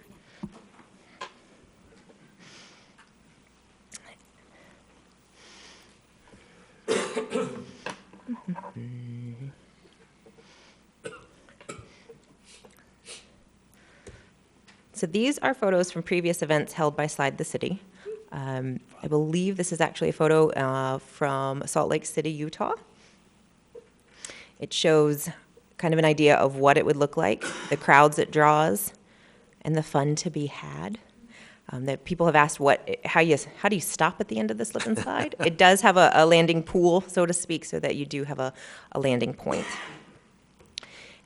So these are photos from previous events held by Slide the City. I believe this is actually a photo from Salt Lake City, Utah. It shows kind of an idea of what it would look like, the crowds it draws, and the fun to be had. That people have asked how do you stop at the end of the slip and slide? It does have a landing pool, so to speak, so that you do have a landing point.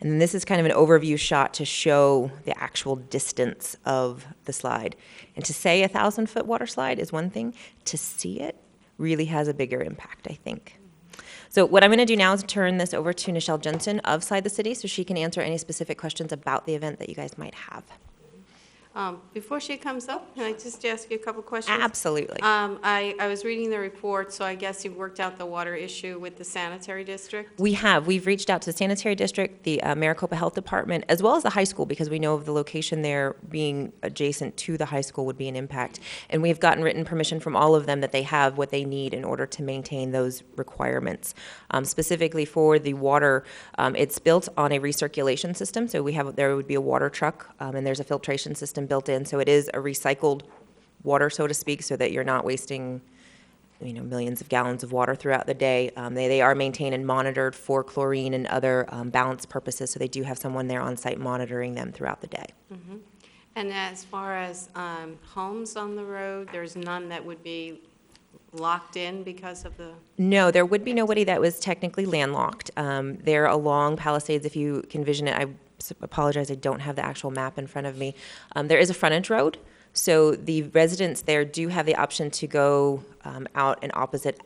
And then this is kind of an overview shot to show the actual distance of the slide. And to say 1,000-foot water slide is one thing. To see it really has a bigger impact, I think. So what I'm going to do now is turn this over to Nichelle Jensen of Slide the City so she can answer any specific questions about the event that you guys might have. Before she comes up, can I just ask you a couple questions? Absolutely. I was reading the report, so I guess you've worked out the water issue with the sanitary district? We have. We've reached out to the sanitary district, the Maricopa Health Department, as well as the high school, because we know of the location there being adjacent to the high school would be an impact. And we've gotten written permission from all of them that they have what they need in order to maintain those requirements. Specifically for the water, it's built on a recirculation system, so there would be a water truck, and there's a filtration system built in, so it is a recycled water, so to speak, so that you're not wasting millions of gallons of water throughout the day. They are maintained and monitored for chlorine and other balance purposes, so they do have someone there on site monitoring them throughout the day. Mm-hmm. And as far as homes on the road, there's none that would be locked in because of the... No, there would be nobody that was technically landlocked. They're along Palisades, if you can vision it. I apologize, I don't have the actual map in front of me. There is a frontage road, so the residents there do have the option to go out an opposite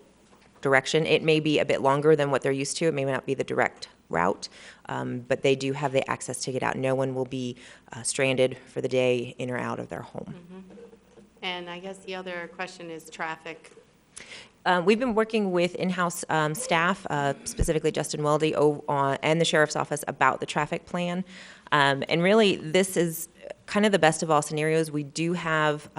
direction. It may be a bit longer than what they're used to. It may not be the direct route, but they do have the access to get out. No one will be stranded for the day in or out of their home. Mm-hmm. And I guess the other question is traffic. We've been working with in-house staff, specifically Justin Weldy and the Sheriff's Office about the traffic plan. And really, this is kind of the best of all scenarios. We do have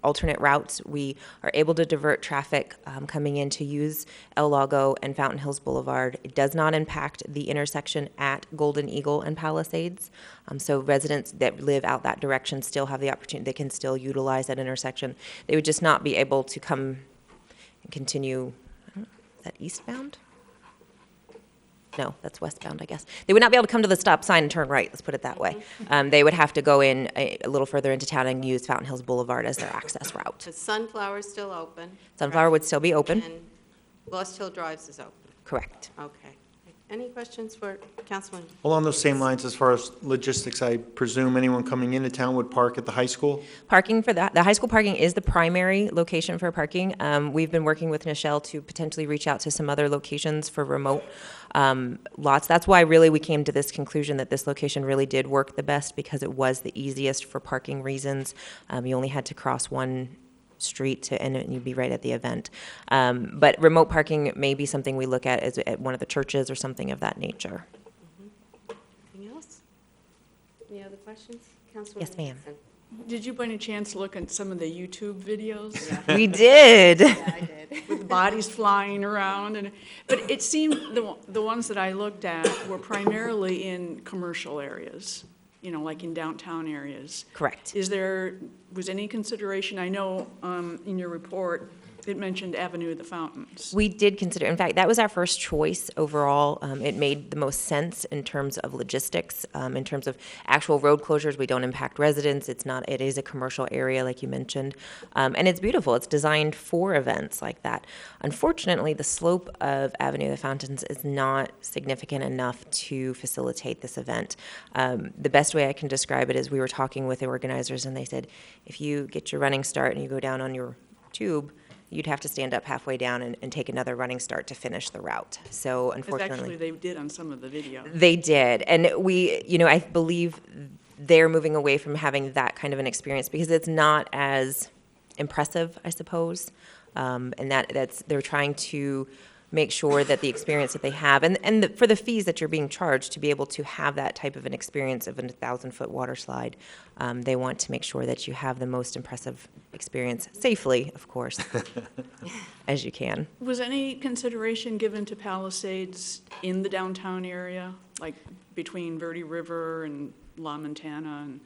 alternate routes. We are able to divert traffic coming in to use El Lago and Fountain Hills Boulevard. It does not impact the intersection at Golden Eagle and Palisades. So residents that live out that direction still have the opportunity. They can still utilize that intersection. They would just not be able to come and continue. Is that eastbound? No, that's westbound, I guess. They would not be able to come to the stop sign and turn right, let's put it that way. They would have to go in a little further into town and use Fountain Hills Boulevard as their access route. The Sunflower is still open? Sunflower would still be open. And Lost Hill Drives is open? Correct. Okay. Any questions for Councilman? Along those same lines, as far as logistics, I presume anyone coming into town would park at the high school? Parking for the high school parking is the primary location for parking. We've been working with Nichelle to potentially reach out to some other locations for remote lots. That's why really we came to this conclusion that this location really did work the best, because it was the easiest for parking reasons. You only had to cross one street and you'd be right at the event. But remote parking may be something we look at as at one of the churches or something of that nature. Anything else? Any other questions? Councilman Yes, ma'am. Anderson? Did you by any chance look at some of the YouTube videos? We did. Yeah, I did. With bodies flying around, but it seemed the ones that I looked at were primarily in commercial areas, like in downtown areas. Correct. Was any consideration, I know in your report, it mentioned Avenue of the Fountains. We did consider, in fact, that was our first choice overall. It made the most sense in terms of logistics, in terms of actual road closures. We don't impact residents. It is a commercial area, like you mentioned. And it's beautiful. It's designed for events like that. Unfortunately, the slope of Avenue of the Fountains is not significant enough to facilitate this event. The best way I can describe it is we were talking with the organizers, and they said, if you get your running start and you go down on your tube, you'd have to stand up halfway down and take another running start to finish the route. So unfortunately, Actually, they did on some of the video. They did, and I believe they're moving away from having that kind of an experience because it's not as impressive, I suppose, and they're trying to make sure that the experience that they have, for the fees that you're being charged to be able to have that type of an experience of a 1,000-foot water slide, they want to make sure that you have the most impressive experience, safely, of course, as you can. Was any consideration given to Palisades in the downtown area, like between Verde River and La Montana and?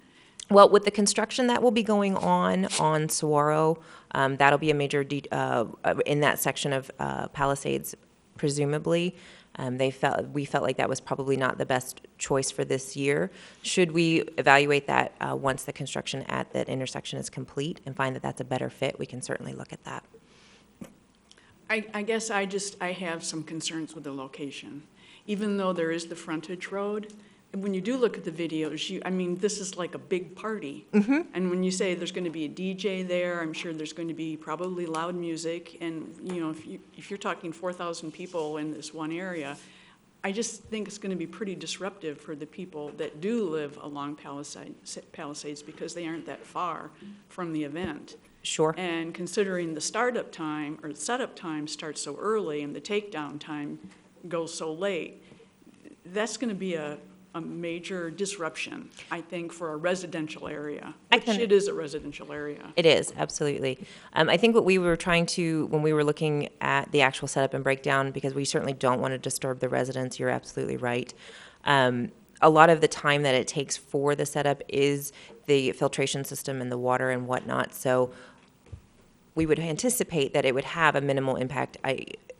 Well, with the construction that will be going on Saguaro, that'll be a major, in that section of Palisades, presumably. We felt like that was probably not the best choice for this year. Should we evaluate that once the construction at that intersection is complete and find that that's a better fit, we can certainly look at that. I guess I have some concerns with the location. Even though there is the frontage road, and when you do look at the videos, this is like a big party. And when you say there's going to be a DJ there, I'm sure there's going to be probably loud music. And, if you're talking 4,000 people in this one area, I just think it's going to be pretty disruptive for the people that do live along Palisades because they aren't that far from the event. Sure. And considering the startup time or the setup time starts so early and the takedown time goes so late, that's going to be a major disruption, I think, for a residential area, which it is a residential area. It is, absolutely. I think what we were trying to, when we were looking at the actual setup and breakdown, because we certainly don't want to disturb the residents, you're absolutely right. A lot of the time that it takes for the setup is the filtration system and the water and whatnot, so we would anticipate that it would have a minimal impact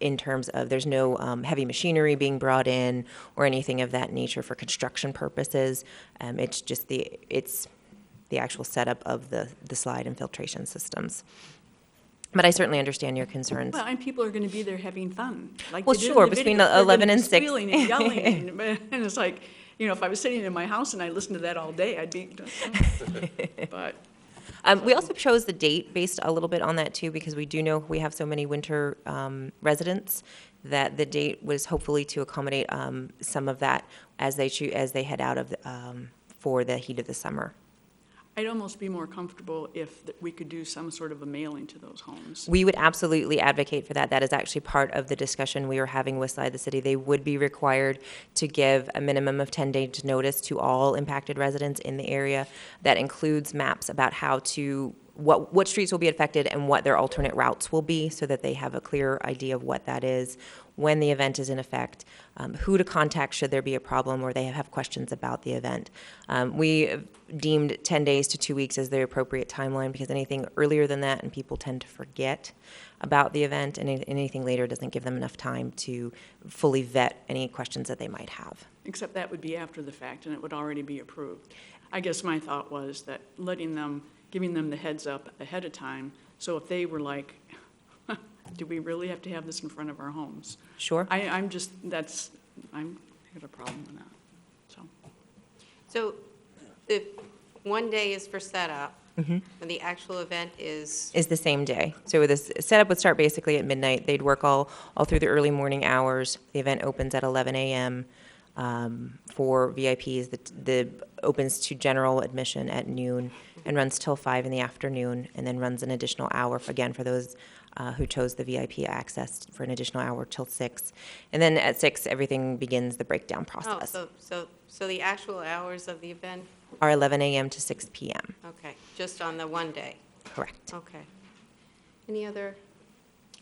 in terms of there's no heavy machinery being brought in or anything of that nature for construction purposes. It's just the actual setup of the slide and filtration systems. But I certainly understand your concerns. Well, and people are going to be there having fun. Like well, they did in sure, the between video. They're 11 gonna and be 6. squealing and yelling, and it's like, if I was sitting in my house and I listened to that all day, I'd be, but. We also chose the date based a little bit on that too, because we do know we have so many winter residents that the date was hopefully to accommodate some of that as they head out of for the heat of the summer. I'd almost be more comfortable if we could do some sort of a mailing to those homes. We would absolutely advocate for that. That is actually part of the discussion we were having with Slide the City. They would be required to give a minimum of 10 days notice to all impacted residents in the area. That includes maps about how to, what streets will be affected and what their alternate routes will be so that they have a clear idea of what that is, when the event is in effect, who to contact should there be a problem or they have questions about the event. We deemed 10 days to 2 weeks as the appropriate timeline because anything earlier than that and people tend to forget about the event, and anything later doesn't give them enough time to fully vet any questions that they might have. Except that would be after the fact and it would already be approved. I guess my thought was that giving them the heads up ahead of time, so if they were like, do we really have to have this in front of our homes? Sure. I'm got a problem with that, So the one day is for setup, and the actual event is the same day. So this setup would start basically at midnight. They'd work all through the early morning hours. The event opens at 11 a.m. For VIPs. The opens to general admission at noon and runs till 5 in the afternoon, and then runs an additional hour for those who chose the VIP access for an additional hour till 6. And then at 6, everything begins the breakdown process. so the actual hours of the event? Are 11 a.m. to 6 p.m. Okay, just on the one day? Correct. Okay. Any other,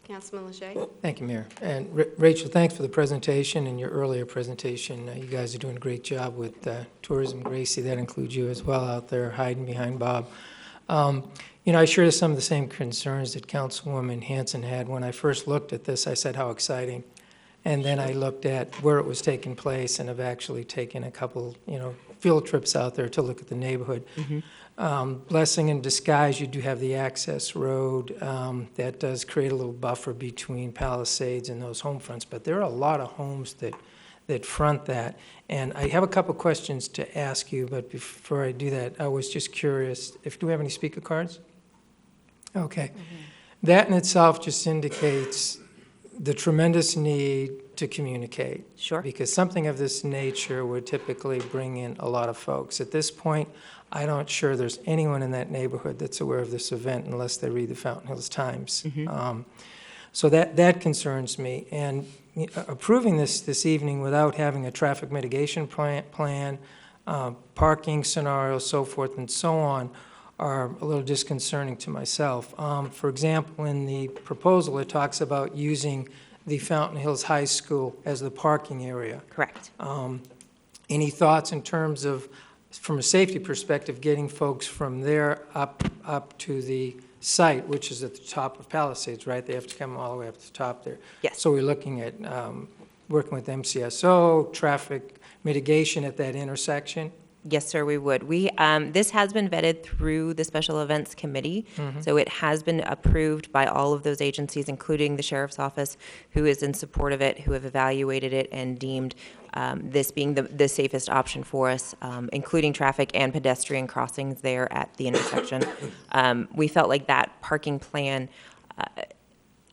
Councilman Leger? Thank you, Mayor. And Rachel, thanks for the presentation and your earlier presentation. You guys are doing a great job with Tourism Gracie. That includes you as well out there hiding behind Bob. I share some of the same concerns that Councilwoman Hanson had. When I first looked at this, I said, how exciting. And then I looked at where it was taking place and have actually taken a couple, field trips out there to look at the neighborhood. Blessing in disguise, you do have the access road. That does create a little buffer between Palisades and those home fronts, but there are a lot of homes that front that. And I have a couple questions to ask you, but before I do that, I was just curious, do we have any speaker cards? Okay. That in itself just indicates the tremendous need to communicate. Sure. Because something of this nature would typically bring in a lot of folks. At this point, I'm not sure there's anyone in that neighborhood that's aware of this event unless they read the Fountain Hills Times. So that concerns me. And approving this evening without having a traffic mitigation plan, parking scenarios, so forth and so on, are a little disconcerting to myself. For example, in the proposal, it talks about using the Fountain Hills High School as the parking area. Correct. Any thoughts in terms of, from a safety perspective, getting folks from there up to the site, which is at the top of Palisades, right? They have to come all the way up to the top there. Yes. So we're looking at working with MCSO, traffic mitigation at that intersection. Yes, sir, we would. This has been vetted through the Special Events Committee, so it has been approved by all of those agencies, including the Sheriff's Office, who is in support of it, who have evaluated it and deemed this being the safest option for us, including traffic and pedestrian crossings there at the intersection. We felt like that parking plan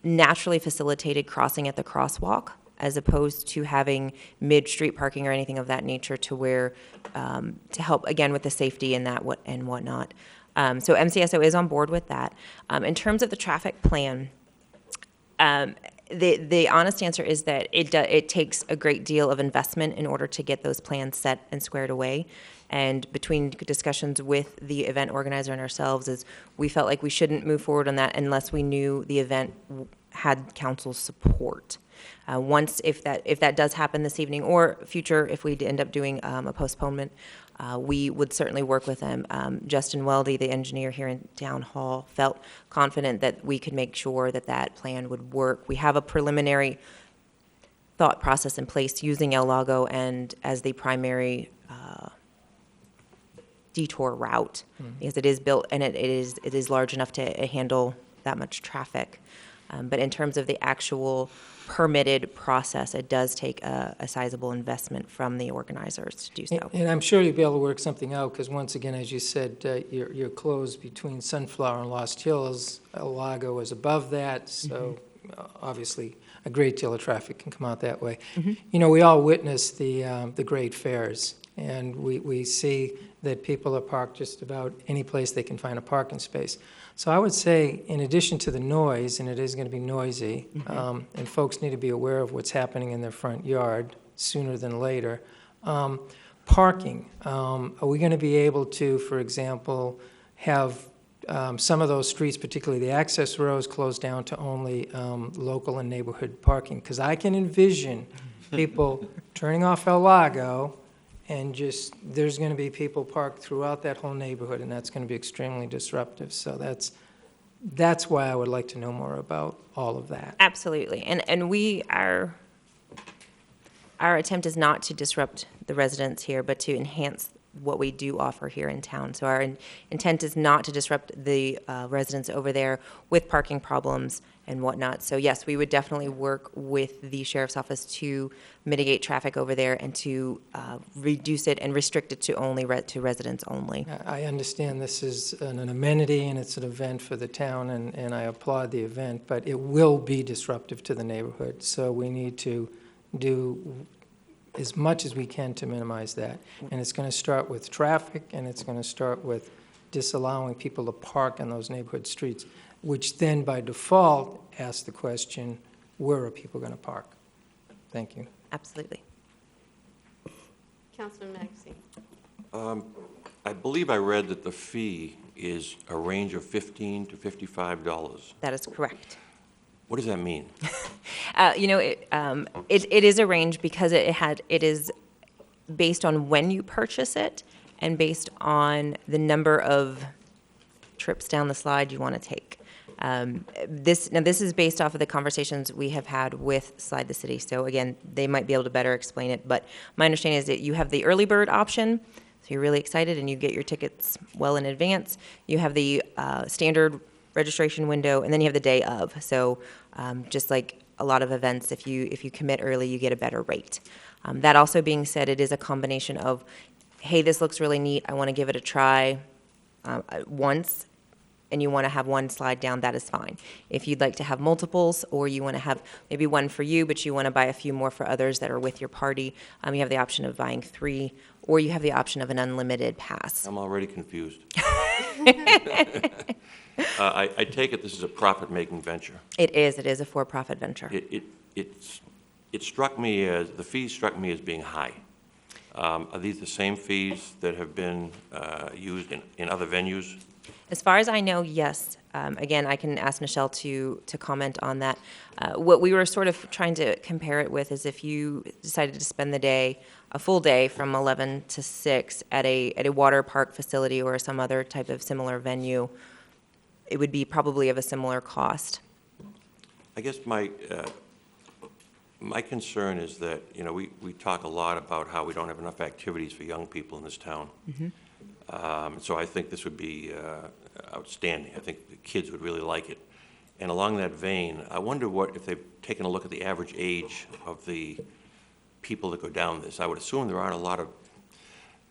naturally facilitated crossing at the crosswalk, as opposed to having mid-street parking or anything of that nature to where, to help, again, with the safety and and whatnot. So MCSO is on board with that. In terms of the traffic plan, the honest answer is that it takes a great deal of investment in order to get those plans set and squared away. And between discussions with the event organizer and ourselves, is we felt like we shouldn't move forward on that unless we knew the event had council's support. If that does happen this evening or future, if we end up doing a postponement, we would certainly work with them. Justin Weldy, the engineer here in Town Hall, felt confident that we could make sure that plan would work. We have a preliminary thought process in place using El Lago and as the primary detour route, because it is built and it is large enough to handle that much traffic. But in terms of the actual permitted process, it does take a sizable investment from the organizers to do so. And I'm sure you'll be able to work something out, because once again, as you said, you're closed between Sunflower and Lost Hills. El Lago is above that, so obviously a great deal of traffic can come out that way. You know, we all witness the great fairs, and we see that people are parked just about any place they can find a parking space. So I would say, in addition to the noise, and it is going to be noisy, and folks need to be aware of what's happening in their front yard sooner than later, parking. Are we going to be able to, for example, have some of those streets, particularly the access roads, closed down to only local and neighborhood parking? Because I can envision people turning off El Lago, and there's going to be people parked throughout that whole neighborhood, and that's going to be extremely disruptive. So that's why I would like to know more about all of that. Absolutely. And our attempt is not to disrupt the residents here, but to enhance what we do offer here in town. So our intent is not to disrupt the residents over there with parking problems and whatnot. So yes, we would definitely work with the Sheriff's Office to mitigate traffic over there and to reduce it and restrict it to residents only. I understand this is an amenity and it's an event for the town, and I applaud the event, but it will be disruptive to the neighborhood. So we need to do as much as we can to minimize that. And it's going to start with traffic, and it's going to start with disallowing people to park on those neighborhood streets, which then by default asks the question, where are people going to park? Thank you. Absolutely. Councilman Maxey. I believe I read that the fee is a range of $15 to $55. That is correct. What does that mean? It is a range because it is based on when you purchase it and based on the number of trips down the slide you want to take. This is based off of the conversations we have had with Slide the City. So again, they might be able to better explain it. But my understanding is that you have the early bird option. So you're really excited and you get your tickets well in advance. You have the standard registration window, and then you have the day of. So just like a lot of events, if you commit early, you get a better rate. That also being said, it is a combination of, hey, this looks really neat, I want to give it a try once, and you want to have one slide down, that is fine. If you'd like to have multiples, or you want to have maybe one for you, but you want to buy a few more for others that are with your party, you have the option of buying 3, or you have the option of an unlimited pass. I'm already confused. I take it this is a profit-making venture. It is a for-profit venture. It struck me as, the fees struck me as being high. Are these the same fees that have been used in other venues? As far as I know, yes. Again, I can ask Michelle to comment on that. What we were sort of trying to compare it with is if you decided to spend the day, a full day from 11 to 6 at a water park facility or some other type of similar venue, it would be probably of a similar cost. I guess my concern is that, you know, we talk a lot about how we don't have enough activities for young people in this town. So I think this would be outstanding. I think the kids would really like it. And along that vein, I wonder if they've taken a look at the average age of the people that go down this. I would assume there aren't a lot of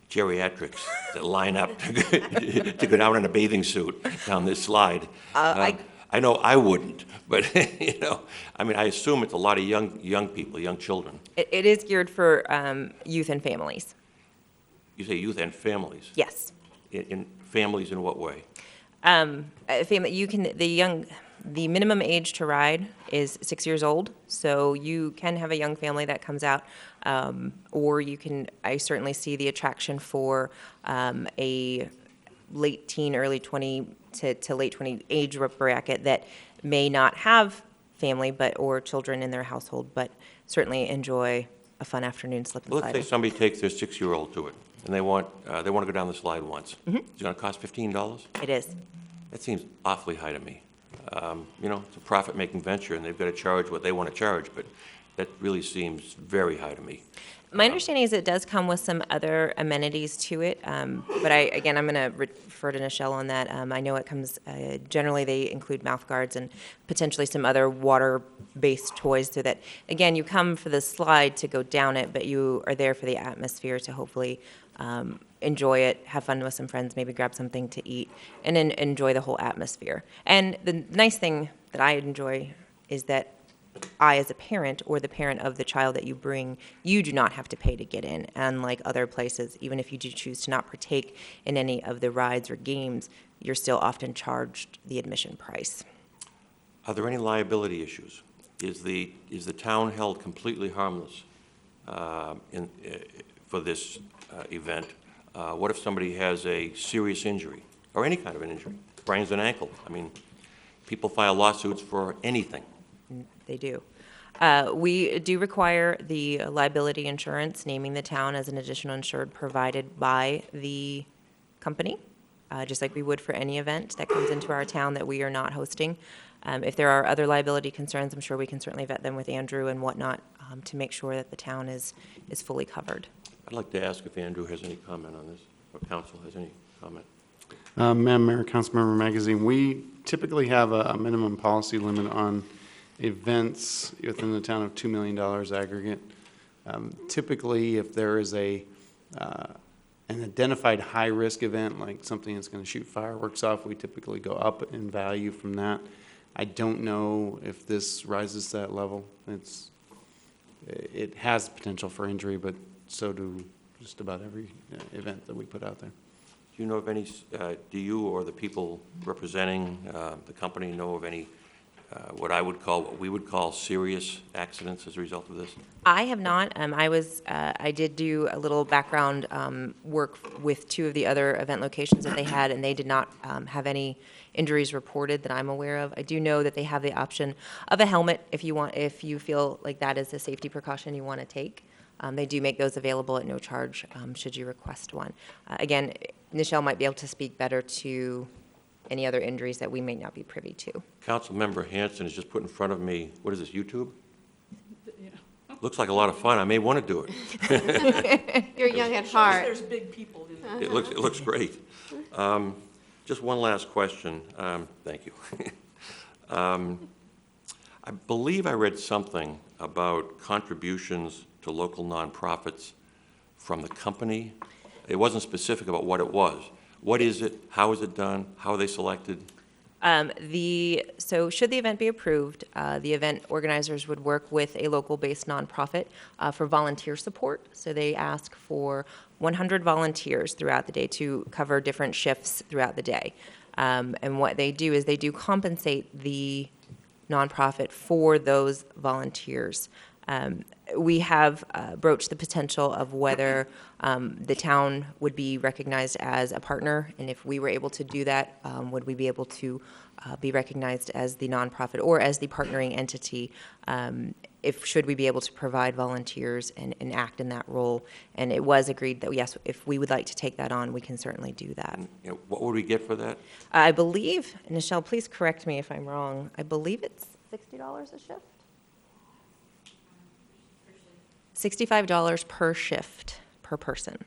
geriatrics that line up to go down in a bathing suit down this slide. I know I wouldn't, but, you know, I mean, I assume it's a lot of young people, young children. It is geared for youth and families. You say youth and families? Yes. In families in what way? The minimum age to ride is 6 years old, so you can have a young family that comes out, or I certainly see the attraction for a late teen, early 20 to late 20 age bracket that may not have family or children in their household, but certainly enjoy a fun afternoon slip and Well, slide. let's say somebody takes their 6-year-old to it, and they want to go down the slide once. Is it going to cost $15? It is. That seems awfully high to me. You know, it's a profit-making venture, and they've got to charge what they want to charge, but that really seems very high to me. My understanding is it does come with some other amenities to it, but I'm going to refer to Nichelle on that. I know it comes, generally they include mouth guards and potentially some other water-based toys so that, again, you come for the slide to go down it, but you are there for the atmosphere to hopefully enjoy it, have fun with some friends, maybe grab something to eat, and then enjoy the whole atmosphere. And the nice thing that I enjoy is that I, as a parent or the parent of the child that you bring, you do not have to pay to get in. Unlike other places, even if you do choose to not partake in any of the rides or games, you're still often charged the admission price. Are there any liability issues? Is the town held completely harmless for this event? What if somebody has a serious injury, or any kind of an injury, sprains an ankle? I mean, people file lawsuits for anything. They do. We do require the liability insurance, naming the town as an additional insured provided by the company, just like we would for any event that comes into our town that we are not hosting. If there are other liability concerns, I'm sure we can certainly vet them with Andrew and whatnot to make sure that the town is fully covered. I'd like to ask if Andrew has any comment on this, or council has any comment. Madam Mayor, Councilmember Magazine, we typically have a minimum policy limit on events within the town of $2 million aggregate. Typically, if there is an identified high-risk event, like something that's going to shoot fireworks off, we typically go up in value from that. I don't know if this rises to that level. It has potential for injury, but so do just about every event that we put out there. Do you know of any, do you or the people representing the company know of any what we would call serious accidents as a result of this? I have not. I did do a little background work with two of the other event locations that they had, and they did not have any injuries reported that I'm aware of. I do know that they have the option of a helmet if you feel like that is a safety precaution you want to take. They do make those available at no charge should you request one. Again, Nichelle might be able to speak better to any other injuries that we may not be privy to. Councilmember Hanson has just put in front of me, what is this, YouTube? Yeah. Looks like a lot of fun. I may want to do it. You're young at heart. There's big people in there. It looks great. Just one last question. Thank you. I believe I read something about contributions to local nonprofits from the company. It wasn't specific about what it was. What is it? How is it done? How are they selected? So should the event be approved, the event organizers would work with a local-based nonprofit for volunteer support. So they ask for 100 volunteers throughout the day to cover different shifts throughout the day. And what they do is they do compensate the nonprofit for those volunteers. We have broached the potential of whether the town would be recognized as a partner, and if we were able to do that, would we be able to be recognized as the nonprofit or as the partnering entity? Should we be able to provide volunteers and act in that role? And it was agreed that, yes, if we would like to take that on, we can certainly do that. You know, what would we get for that? I believe, and Nichelle, please correct me if I'm wrong, I believe it's $60 a shift? $65 per shift, per person.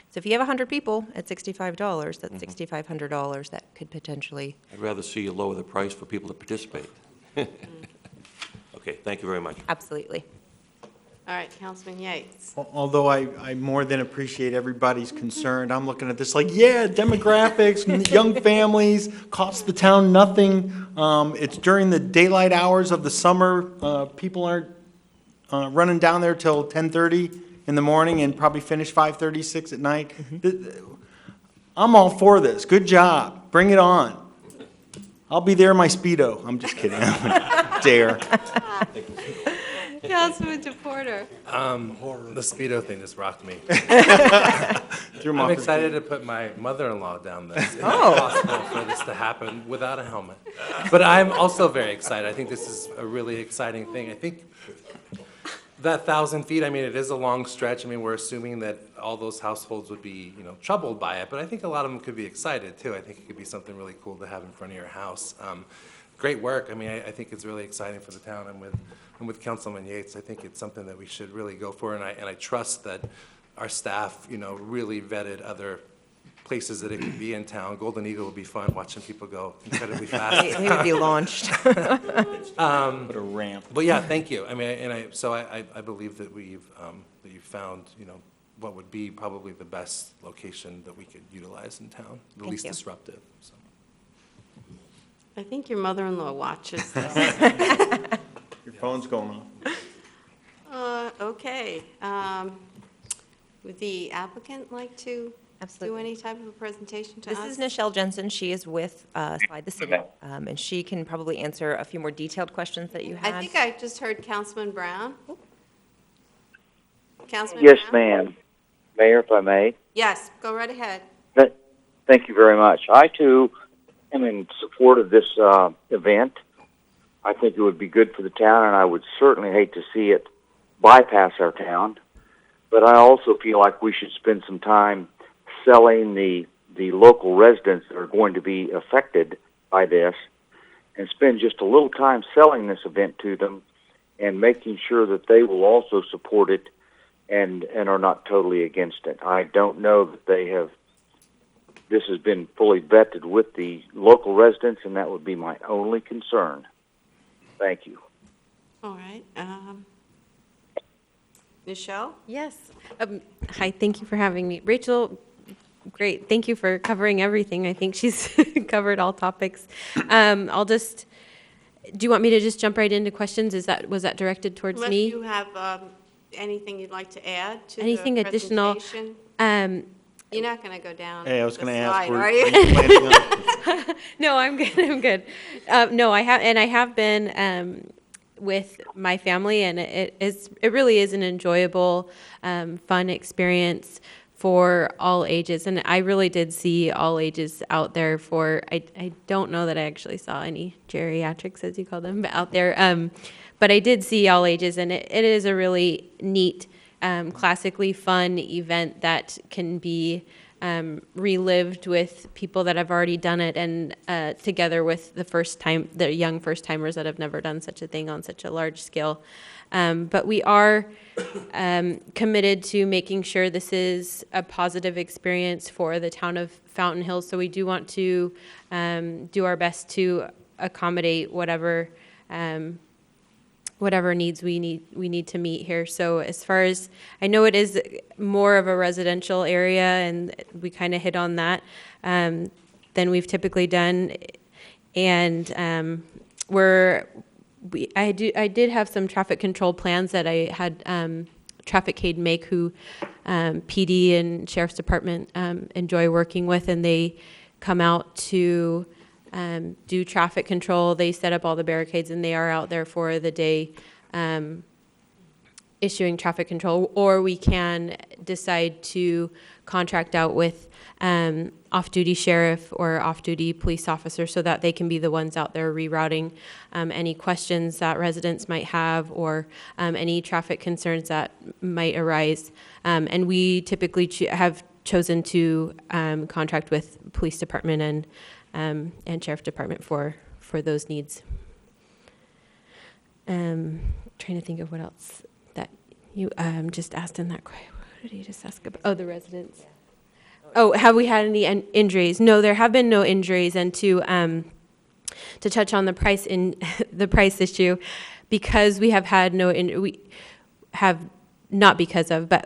So if you have 100 people at $65, that's $6,500 that could potentially... I'd rather see you lower the price for people to participate. Okay, thank you very much. Absolutely. All right, Councilman Yates. Although I more than appreciate everybody's concern, I'm looking at this like, yeah, demographics, young families, costs the town nothing. It's during the daylight hours of the summer. People aren't running down there till 10:30 in the morning and probably finish 5:30, 6 at night. I'm all for this. Good job. Bring it on. I'll be there in my Speedo. I'm just kidding. Dare. Councilman DePorter. The Speedo thing just rocked me. Threw 'em I'm off their excited to put my mother-in-law down this. It's possible for this to happen without a helmet. But I'm also very excited. I think this is a really exciting thing. I think that 1,000 feet, I mean, it is a long stretch. I mean, we're assuming that all those households would be, you know, troubled by it, but I think a lot of them could be excited too. I think it could be something really cool to have in front of your house. Great work. I mean, I think it's really exciting for the town, and with Councilman Yates, I think it's something that we should really go for, and I trust that our staff, you know, really vetted other places that it could be in town. Golden Eagle would be fun, watching people go incredibly fast. They would be launched. Put a ramp. But yeah, thank you. I mean, I believe that you've found, you know, what would be probably the best location that we could utilize in town, the least disruptive. So. I think your mother-in-law watches this. Your phone's going off. Okay. Would the applicant like to do any type of a presentation to us? This is Nichelle Jensen. She is with Slide the City, and she can probably answer a few more detailed questions that you had. I think I just heard Councilman Brown. Councilman Yes, Brown? ma'am. Mayor, if I may. Yes, go right ahead. Thank you very much. I, too, am in support of this event. I think it would be good for the town, and I would certainly hate to see it bypass our town. But I also feel like we should spend some time selling the local residents that are going to be affected by this, and spend just a little time selling this event to them and making sure that they will also support it and are not totally against it. I don't know that this has been fully vetted with the local residents, and that would be my only concern. Thank you. All right. Nichelle? Yes. Hi, thank you for having me. Rachel, great. Thank you for covering everything. I think she's covered all topics. Do you want me to just jump right into questions? Was that directed towards Unless me? you have anything you'd like to add to Anything the additional? presentation? You're not going to go down Hey, I was the going to ask, slide, were are you you? planning on? No, I'm good. I'm good. No, I have been with my family, and it really is an enjoyable, fun experience for all ages. And I really did see all ages out there I don't know that I actually saw any geriatrics, as you call them, out there. But I did see all ages, and it is a really neat, classically fun event that can be relived with people that have already done it, and together with the young first-timers that have never done such a thing on such a large scale. But we are committed to making sure this is a positive experience for the town of Fountain Hills. So we do want to do our best to accommodate whatever needs we need to meet here. So as far as I know, it is more of a residential area, and we kind of hit on that than we've typically done. And I did have some traffic control plans that I had Traffic Aid make, who PD and Sheriff's Department enjoy working with, and they come out to do traffic control. They set up all the barricades, and they are out there for the day issuing traffic control. Or we can decide to contract out with off-duty sheriff or off-duty police officer so that they can be the ones out there rerouting any questions that residents might have, or any traffic concerns that might arise. And we typically have chosen to contract with police department and sheriff department for those needs. Trying to think of what else that you just asked in that question. What did you just ask about? Oh, the residents. Oh, have we had any injuries? No, there have been no injuries. And to touch on the price issue, because we have had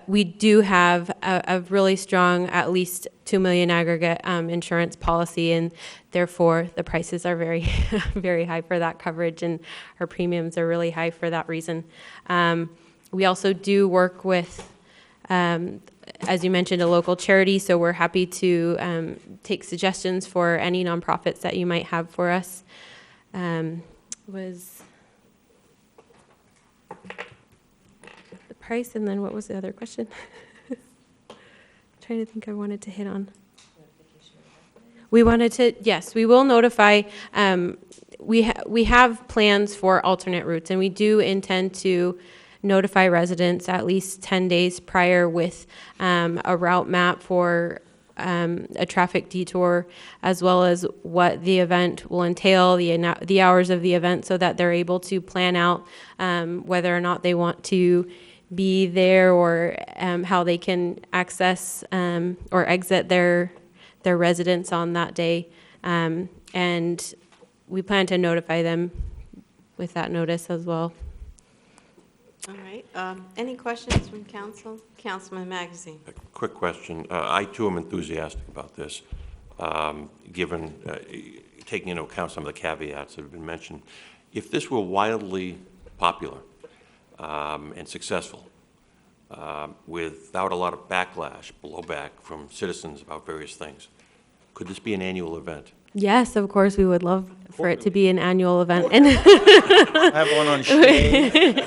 we do have a really strong, at least $2 million aggregate insurance policy, and therefore the prices are very, very high for that coverage, and our premiums are really high for that reason. We also do work with, as you mentioned, a local charity, so we're happy to take suggestions for any nonprofits that you might have for us. Was the price, and then what was the other question? Trying to think I wanted to hit on. We wanted to, yes, we will notify. We have plans for alternate routes, and we do intend to notify residents at least 10 days prior with a route map for a traffic detour, as well as what the event will entail, the hours of the event, so that they're able to plan out whether or not they want to be there, or how they can access or exit their residence on that day. And we plan to notify them with that notice as well. All right. Any questions from council? Councilman Magazine. Quick question. I, too, am enthusiastic about this, given, taking into account some of the caveats that have been mentioned. If this were wildly popular and successful, without a lot of backlash, blowback from citizens about various things, could this be an annual event? Yes, of course, we would love for it to be an annual event. And have one on Shade.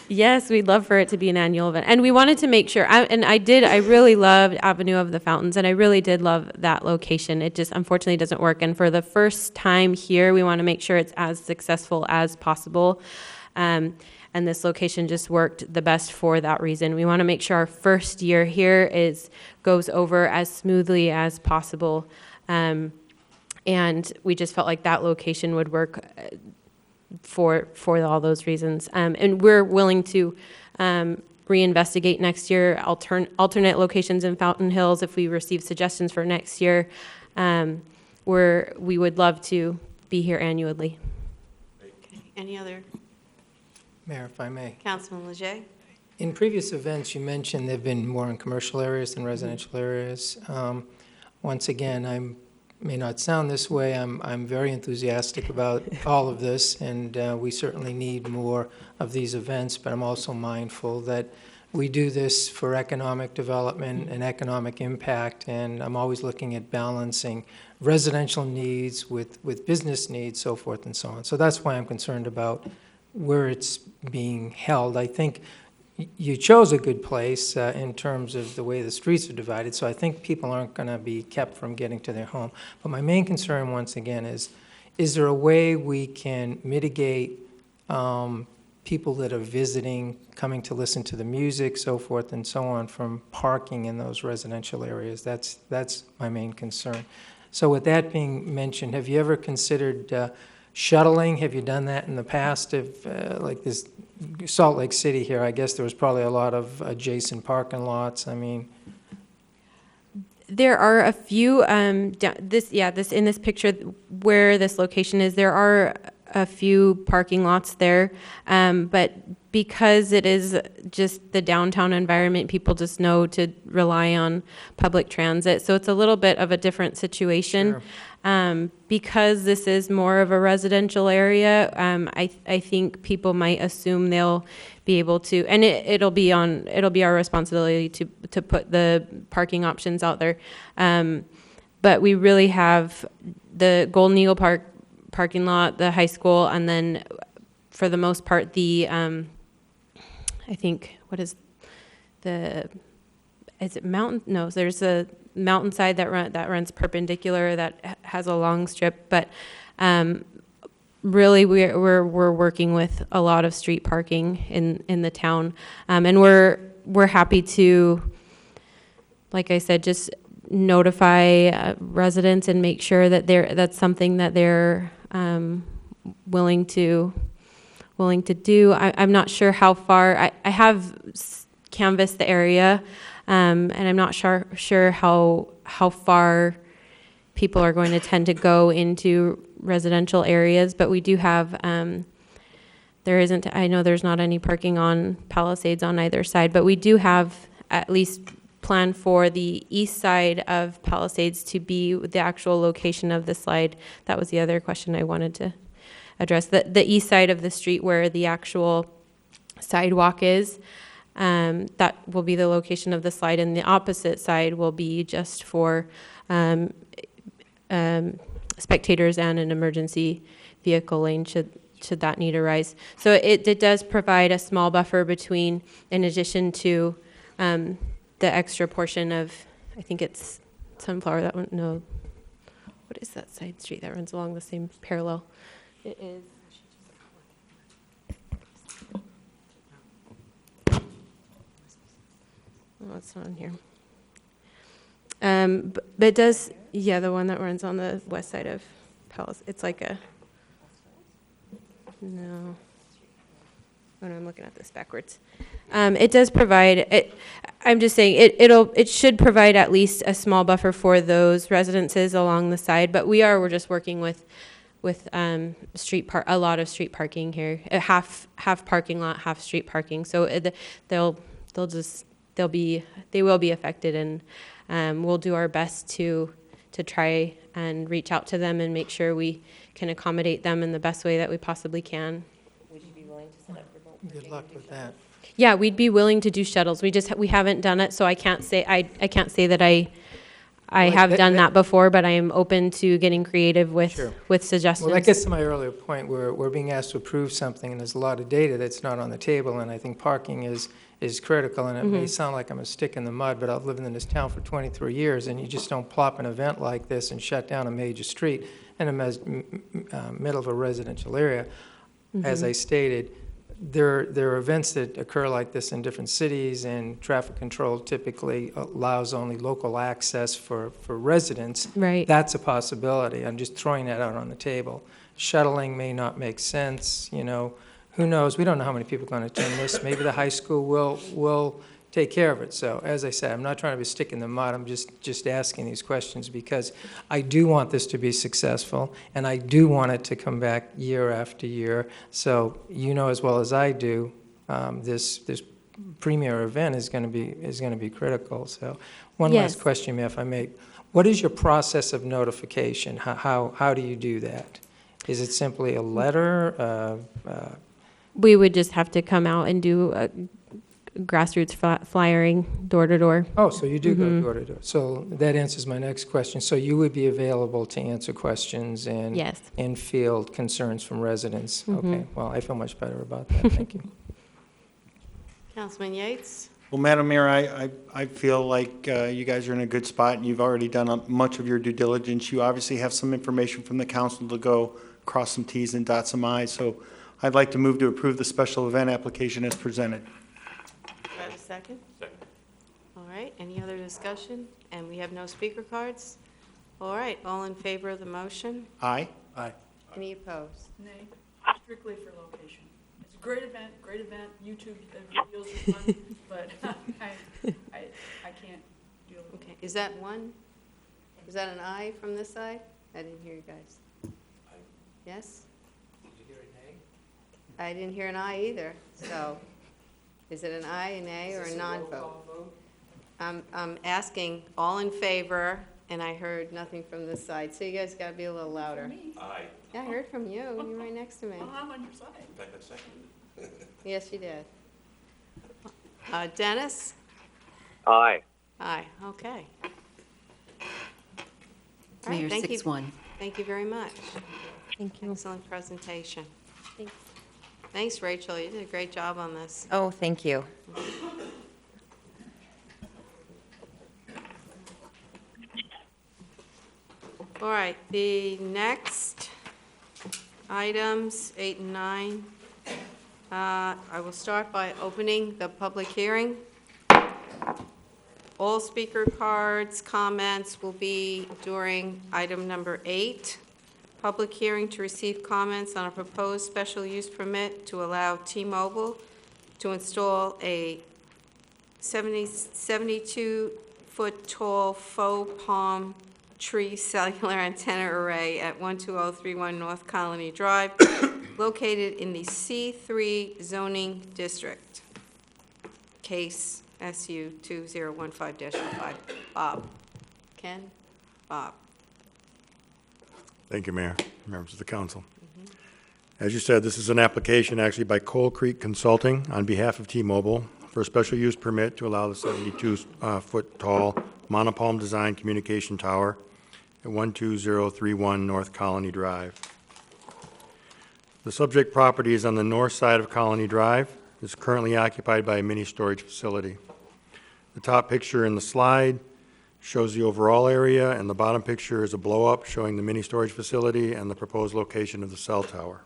Yes, we'd love for it to be an annual event. And we wanted to make sure, I really loved Avenue of the Fountains, and I really did love that location. It just unfortunately doesn't work. And for the first time here, we want to make sure it's as successful as possible. And this location just worked the best for that reason. We want to make sure our first year here goes over as smoothly as possible. And we just felt like that location would work for all those reasons. And we're willing to reinvestigate next year alternate locations in Fountain Hills if we receive suggestions for next year. We would love to be here annually. Okay. Any other? Mayor, if I may. Councilman Leger? In previous events, you mentioned they've been more in commercial areas than residential areas. Once again, I may not sound this way. I'm very enthusiastic about all of this, and we certainly need more of these events, but I'm also mindful that we do this for economic development and economic impact, and I'm always looking at balancing residential needs with business needs, so forth and so on. So that's why I'm concerned about where it's being held. I think you chose a good place in terms of the way the streets are divided, so I think people aren't going to be kept from getting to their home. But my main concern, once again, is there a way we can mitigate people that are visiting, coming to listen to the music, so forth and so on, from parking in those residential areas? That's my main concern. So with that being mentioned, have you ever considered shuttling? Have you done that in the past? If, like this Salt Lake City here, I guess there was probably a lot of adjacent parking lots. I mean, there are a few, in this picture where this location is, there are a few parking lots there, but because it is just the downtown environment, people just know to rely on public transit. So it's a little bit of a different situation. Because this is more of a residential area, I think people might assume they'll be able to, and it'll be our responsibility to put the parking options out there. But we really have the Golden Eagle Park parking lot, the high school, and then for the most part, I think, is it mountain? No, there's a mountainside that runs perpendicular that has a long strip, but really we're working with a lot of street parking in the town, and we're happy to, like I said, just notify residents and make sure that that's something that they're willing to do. I'm not sure how far. I have canvassed the area, and I'm not sure how far people are going to tend to go into residential areas, but we do have, I know there's not any parking on Palisades on either side, but we do have at least planned for the east side of Palisades to be the actual location of the slide. That was the other question I wanted to address. The east side of the street where the actual sidewalk is, that will be the location of the slide, and the opposite side will be just for spectators and an emergency vehicle lane should that need arise. So it does provide a small buffer between, in addition to the extra portion of, I think it's Sunflower, that one, no, what is that side street that runs along the same parallel? It is. Oh, it's not on here. But it does, yeah, the one that runs on the west side of Palace. It's like no. Oh, no, I'm looking at this backwards. It does provide, I'm just saying, it should provide at least a small buffer for those residences along the side, but we're just working with a lot of street parking here, half parking lot, half street parking. So they will be affected, and we'll do our best to try and reach out to them and make sure we can accommodate them in the best way that we possibly can. Would you be willing to set up remote? Good luck with that. Yeah, we'd be willing to do shuttles. We haven't done it, so I can't say that I have done that before, but I am open to getting creative with suggestions. Well, that gets to my earlier point where we're being asked to approve something, and there's a lot of data that's not on the table, and I think parking is critical, and it may sound like I'm a stick in the mud, but I've lived in this town for 23 years, and you just don't plop an event like this and shut down a major street in the middle of a residential area. As I stated, there are events that occur like this in different cities, and traffic control typically allows only local access for residents. Right. That's a possibility. I'm just throwing that out on the table. Shuttling may not make sense, Who knows? We don't know how many people are going to attend this. Maybe the high school will take care of it. So, as I said, I'm not trying to be a stick in the mud. I'm just asking these questions because I do want this to be successful, and I do want it to come back year after year. So, as well as I do, this premier event is going to be critical. So, one last question, if I may. What is your process of notification? How do you do that? Is it simply a letter? We would just have to come out and do grassroots flyering door to door. Oh, so you do go door to door. So that answers my next question. So you would be available to answer questions and field concerns from residents. Okay, well, I feel much better about that. Thank you. Councilman Yates? Well, Madam Mayor, I feel like you guys are in a good spot, and you've already done much of your due diligence. You obviously have some information from the council to go cross some Ts and dot some Is, so I'd like to move to approve the special event application as presented. Do I have a second? Second. All right, any other discussion? And we have no speaker cards? All right, all in favor of the motion? Aye. Aye. Any opposed? Nay, strictly for location. It's a great event, YouTube videos are fun, but I can't deal with it. Okay, is that one? Is that an aye from this side? I didn't hear you guys. Yes? Did you hear a nay? I didn't hear an aye either, so is it an aye, an A, or a non-vote? I'm asking all in favor, and I heard nothing from this side, so you guys gotta be a little louder. Aye. Yeah, I heard from you, you're right next to me. Well, I'm on your side. In fact, I seconded it. Yes, you did. Dennis? Aye. Aye, okay. All right, Mayor, thank you. 6-1. Thank you very much. Thank you. Excellent presentation. Thanks. Thanks, Rachel, you did a great job on this. Oh, thank you. All right, the next items, 8 and 9. I will start by opening the public hearing. All speaker cards, comments will be during item number 8. Public hearing to receive comments on a proposed special use permit to allow T-Mobile to install a 72-foot tall faux palm tree cellular antenna array at 12031 North Colony Drive, located in the C3 zoning district. Case SU 2015-05. Bob. Ken? Bob. Thank you, Mayor, members of the council. As you said, this is an application actually by Coal Creek Consulting on behalf of T-Mobile for a special use permit to allow the 72-foot tall monopalm design communication tower at 12031 North Colony Drive. The subject property is on the north side of Colony Drive. It's currently occupied by a mini storage facility. The top picture in the slide shows the overall area, and the bottom picture is a blow-up showing the mini storage facility and the proposed location of the cell tower,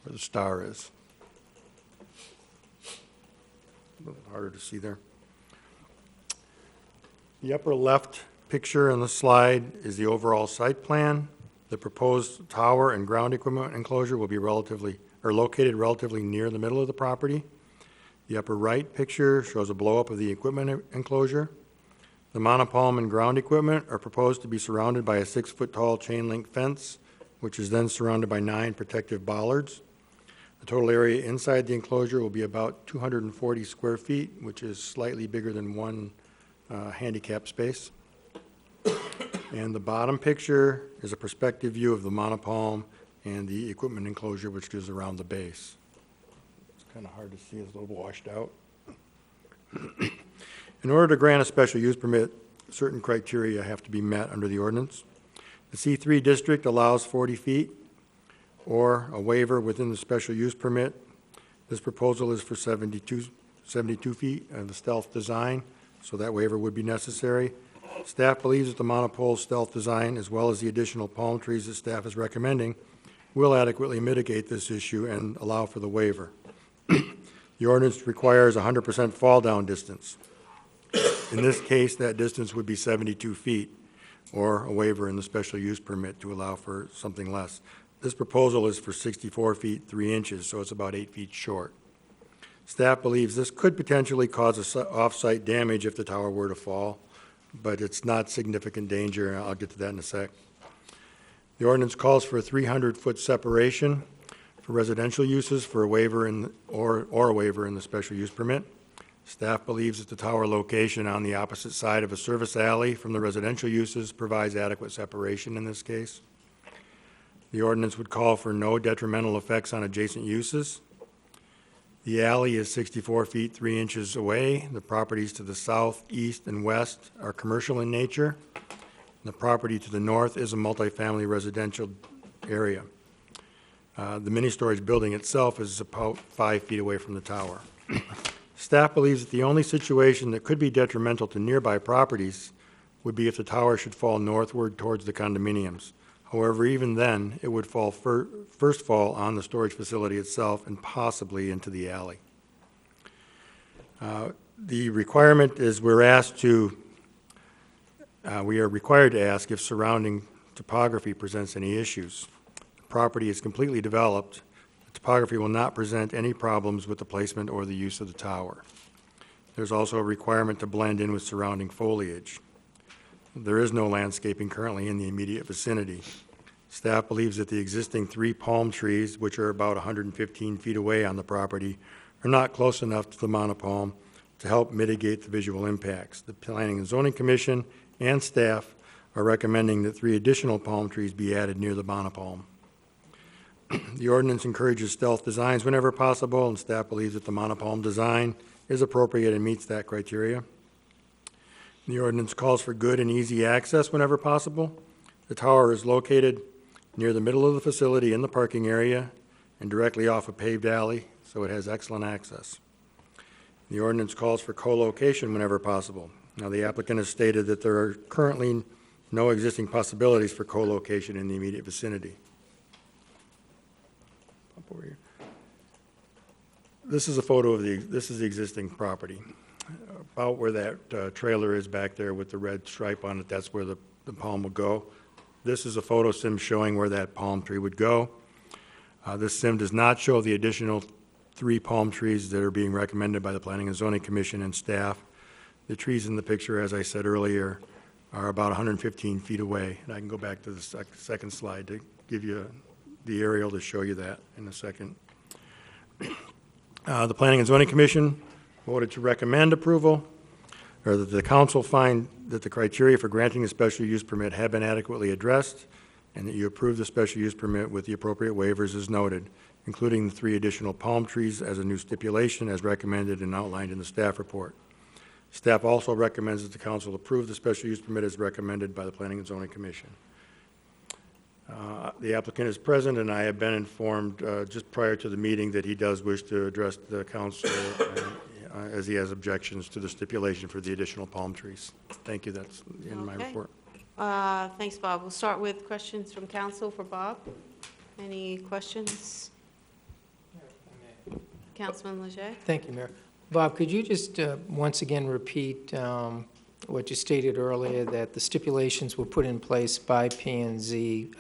where the star is. A little harder to see there. The upper left picture in the slide is the overall site plan. The proposed tower and ground equipment enclosure will be located relatively near the middle of the property. The upper right picture shows a blow-up of the equipment enclosure. The monopalm and ground equipment are proposed to be surrounded by a 6-foot tall chain link fence, which is then surrounded by 9 protective bollards. The total area inside the enclosure will be about 240 square feet, which is slightly bigger than one handicap space. And the bottom picture is a perspective view of the monopalm and the equipment enclosure, which is around the base. It's kind of hard to see, it's a little washed out. In order to grant a special use permit, certain criteria have to be met under the ordinance. The C3 district allows 40 feet or a waiver within the special use permit. This proposal is for 72 feet of the stealth design, so that waiver would be necessary. Staff believes that the monopole stealth design, as well as the additional palm trees that staff is recommending, will adequately mitigate this issue and allow for the waiver. The ordinance requires 100% fall down distance. In this case, that distance would be 72 feet, or a waiver in the special use permit to allow for something less. This proposal is for 64 feet 3 inches, so it's about 8 feet short. Staff believes this could potentially cause off-site damage if the tower were to fall, but it's not significant danger, and I'll get to that in a sec. The ordinance calls for a 300-foot separation for residential uses for a waiver or a waiver in the special use permit. Staff believes that the tower location on the opposite side of a service alley from the residential uses provides adequate separation in this case. The ordinance would call for no detrimental effects on adjacent uses. The alley is 64 feet 3 inches away. The properties to the south, east, and west are commercial in nature. The property to the north is a multifamily residential area. The mini storage building itself is about 5 feet away from the tower. Staff believes that the only situation that could be detrimental to nearby properties would be if the tower should fall northward towards the condominiums. However, even then, it would fall first fall on the storage facility itself and possibly into the alley. The requirement is we are required to ask if surrounding topography presents any issues. The property is completely developed. The topography will not present any problems with the placement or the use of the tower. There's also a requirement to blend in with surrounding foliage. There is no landscaping currently in the immediate vicinity. Staff believes that the existing 3 palm trees, which are about 115 feet away on the property, are not close enough to the monopalm to help mitigate the visual impacts. The Planning and Zoning Commission and staff are recommending that 3 additional palm trees be added near the monopalm. The ordinance encourages stealth designs whenever possible, and staff believes that the monopalm design is appropriate and meets that criteria. The ordinance calls for good and easy access whenever possible. The tower is located near the middle of the facility in the parking area and directly off a paved alley, so it has excellent access. The ordinance calls for co-location whenever possible. Now, the applicant has stated that there are currently no existing possibilities for co-location in the immediate vicinity. Up over here. This is a photo of this is the existing property. About where that trailer is back there with the red stripe on it, that's where the palm would go. This is a photo sim showing where that palm tree would go. This sim does not show the additional 3 palm trees that are being recommended by the Planning and Zoning Commission and staff. The trees in the picture, as I said earlier, are about 115 feet away. And I can go back to the second slide to give you the aerial to show you that in a second. The Planning and Zoning Commission voted to recommend approval, or that the council find that the criteria for granting a special use permit have been adequately addressed, and that you approve the special use permit with the appropriate waivers as noted, including the 3 additional palm trees as a new stipulation as recommended and outlined in the staff report. Staff also recommends that the council approve the special use permit as recommended by the Planning and Zoning Commission. The applicant is present, and I have been informed just prior to the meeting that he does wish to address the council as he has objections to the stipulation for the additional palm trees. Thank you. That's in my report. Thanks, Bob. We'll start with questions from council for Bob. Any questions? Councilman Leger? Thank you, Mayor. Bob, could you just once again repeat what you stated earlier, that the stipulations were put in place by P&Z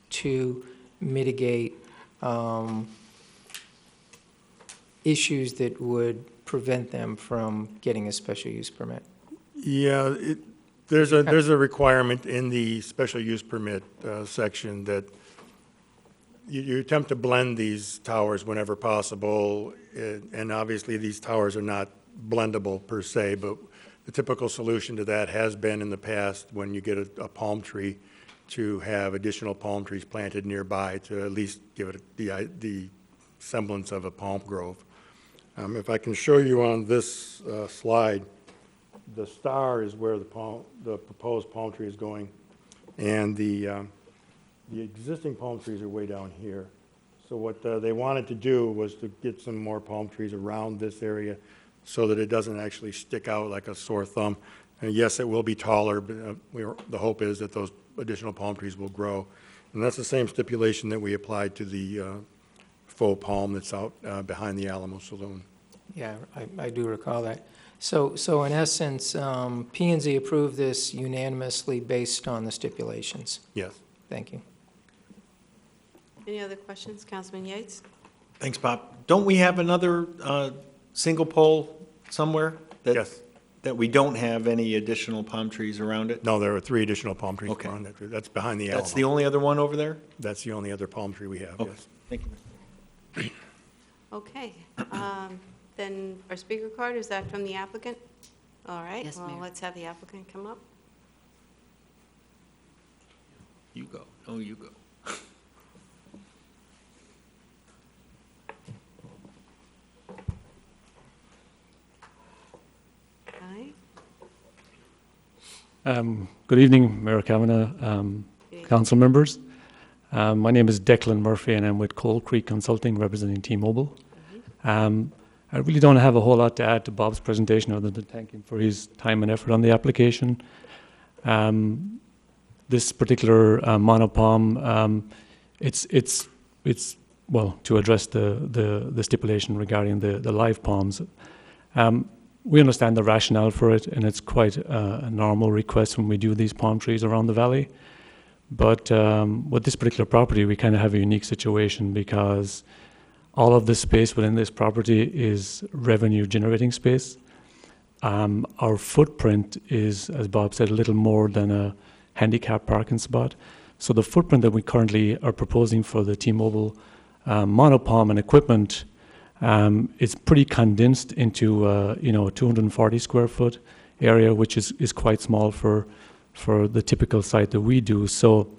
to mitigate issues that would prevent them from getting a special use permit? Yeah, there's a requirement in the special use permit section that you attempt to blend these towers whenever possible, and obviously these towers are not blendable per se, but the typical solution to that has been in the past when you get a palm tree to have additional palm trees planted nearby to at least give it the semblance of a palm grove. If I can show you on this slide, the star is where the proposed palm tree is going, and the existing palm trees are way down here. So what they wanted to do was to get some more palm trees around this area so that it doesn't actually stick out like a sore thumb. And yes, it will be taller, but the hope is that those additional palm trees will grow. And that's the same stipulation that we applied to the faux palm that's out behind the Alamo Saloon. Yeah, I do recall that. So in essence, P&Z approved this unanimously based on the stipulations? Yes. Thank you. Any other questions? Councilman Yates? Thanks, Bob. Don't we have another single pole somewhere? Yes. That we don't have any additional palm trees around it? No, there are 3 additional palm trees Okay. around it. That's behind the Alamo. That's the only other one over there? That's the only other palm tree we have, Okay. yes. Thank you. Okay. Then our speaker card, is that from the applicant? All right. Yes, Well, Mayor. let's have the applicant come up. You go. Oh, you go. Hi. Good evening, Mayor Kavanagh, council members. My name is Declan Murphy, and I'm with Coal Creek Consulting, representing T-Mobile. I really don't have a whole lot to add to Bob's presentation other than thank him for his time and effort on the application. This particular monopalm, it's well, to address the stipulation regarding the live palms. We understand the rationale for it, and it's quite a normal request when we do these palm trees around the valley. But with this particular property, we kind of have a unique situation because all of the space within this property is revenue-generating space. Our footprint is, as Bob said, a little more than a handicap parking spot. So the footprint that we currently are proposing for the T-Mobile monopalm and equipment is pretty condensed into 240 square foot area, which is quite small for the typical site that we do. So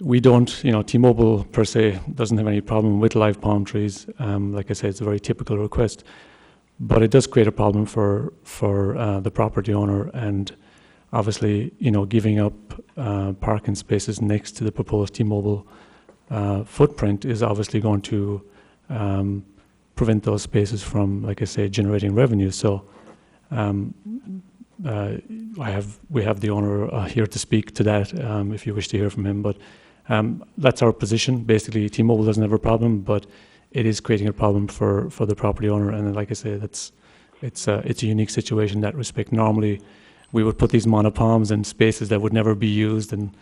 we don't, T-Mobile per se doesn't have any problem with live palm trees. Like I said, it's a very typical request, but it does create a problem for the property owner, and obviously, giving up parking spaces next to the proposed T-Mobile footprint is obviously going to prevent those spaces from, like I say, generating revenue. So we have the owner here to speak to that if you wish to hear from him. But that's our position. Basically, T-Mobile doesn't have a problem, but it is creating a problem for the property owner. And like I say, it's a unique situation in that respect. Normally, we would put these monopalms in spaces that would never be used, and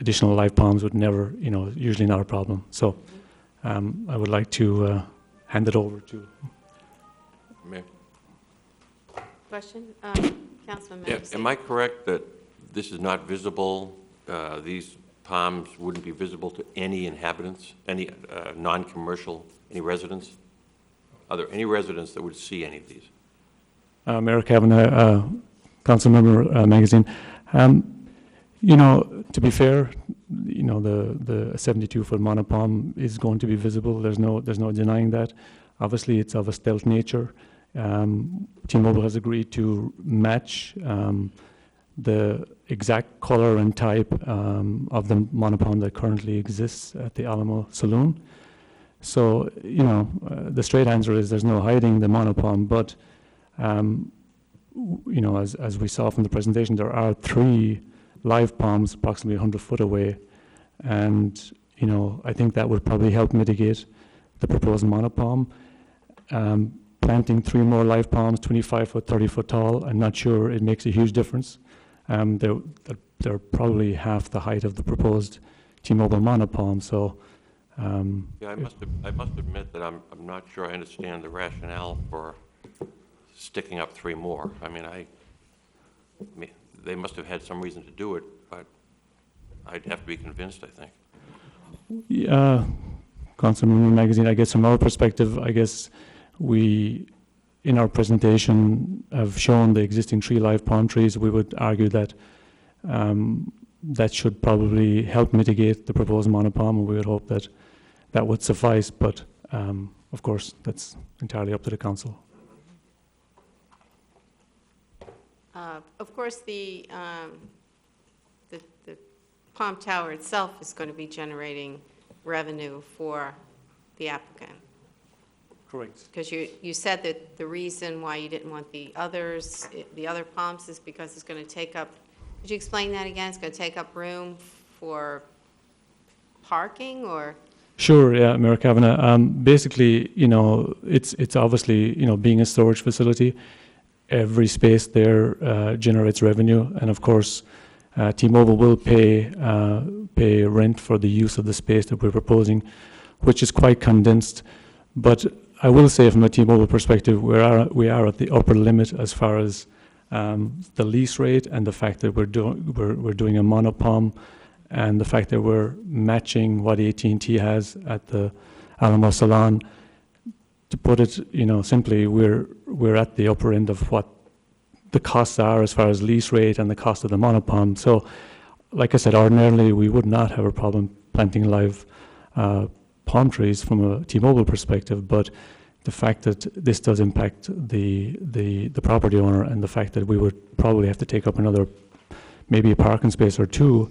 additional live palms would never, usually not a problem. So I would like to hand it over to. Mayor. Question? Councilman Yeah, Magazine. am I correct that this is not visible, these palms wouldn't be visible to any inhabitants, any non-commercial, any residents? Are there any residents that would see any of these? Mayor Kavanagh, Councilmember Magazine. To be fair, the 72-foot monopalm is going to be visible. There's no denying that. Obviously, it's of a stealth nature. T-Mobile has agreed to match the exact color and type of the monopalm that currently exists at the Alamo Saloon. So, the straight answer is there's no hiding the monopalm, but as we saw from the presentation, there are 3 live palms approximately 100 foot away, and I think that would probably help mitigate the proposed monopalm. Planting 3 more live palms, 25 foot, 30 foot tall, I'm not sure it makes a huge difference. They're probably half the height of the proposed T-Mobile monopalm. So, Yeah, I must admit that I'm not sure I understand the rationale for sticking up 3 more. I mean, they must have had some reason to do it, but I'd have to be convinced, I think. Councilmember Magazine, I guess from our perspective, I guess we, in our presentation, have shown the existing 3 live palm trees. We would argue that that should probably help mitigate the proposed monopalm, and we would hope that that would suffice, but of course, that's entirely up to the council. Of course, the Palm Tower itself is going to be generating revenue for the applicant. Correct. Because you said that the reason why you didn't want the other palms is because it's going to take up, could you explain that again? It's going to take up room for parking, or? Sure, yeah, Mayor Kavanagh. Basically, it's obviously, being a storage facility, every space there generates revenue, and of course, T-Mobile will pay rent for the use of the space that we're proposing, which is quite condensed. But I will say, from a T-Mobile perspective, we are at the upper limit as far as the lease rate, and the fact that we're doing a monopalm, and the fact that we're matching what AT&T has at the Alamo Salon. To put it, simply, we're at the upper end of what the costs are as far as lease rate and the cost of the monopalm. So, like I said, ordinarily we would not have a problem planting live palm trees from a T-Mobile perspective, but the fact that this does impact the property owner, and the fact that we would probably have to take up another, maybe a parking space or 2,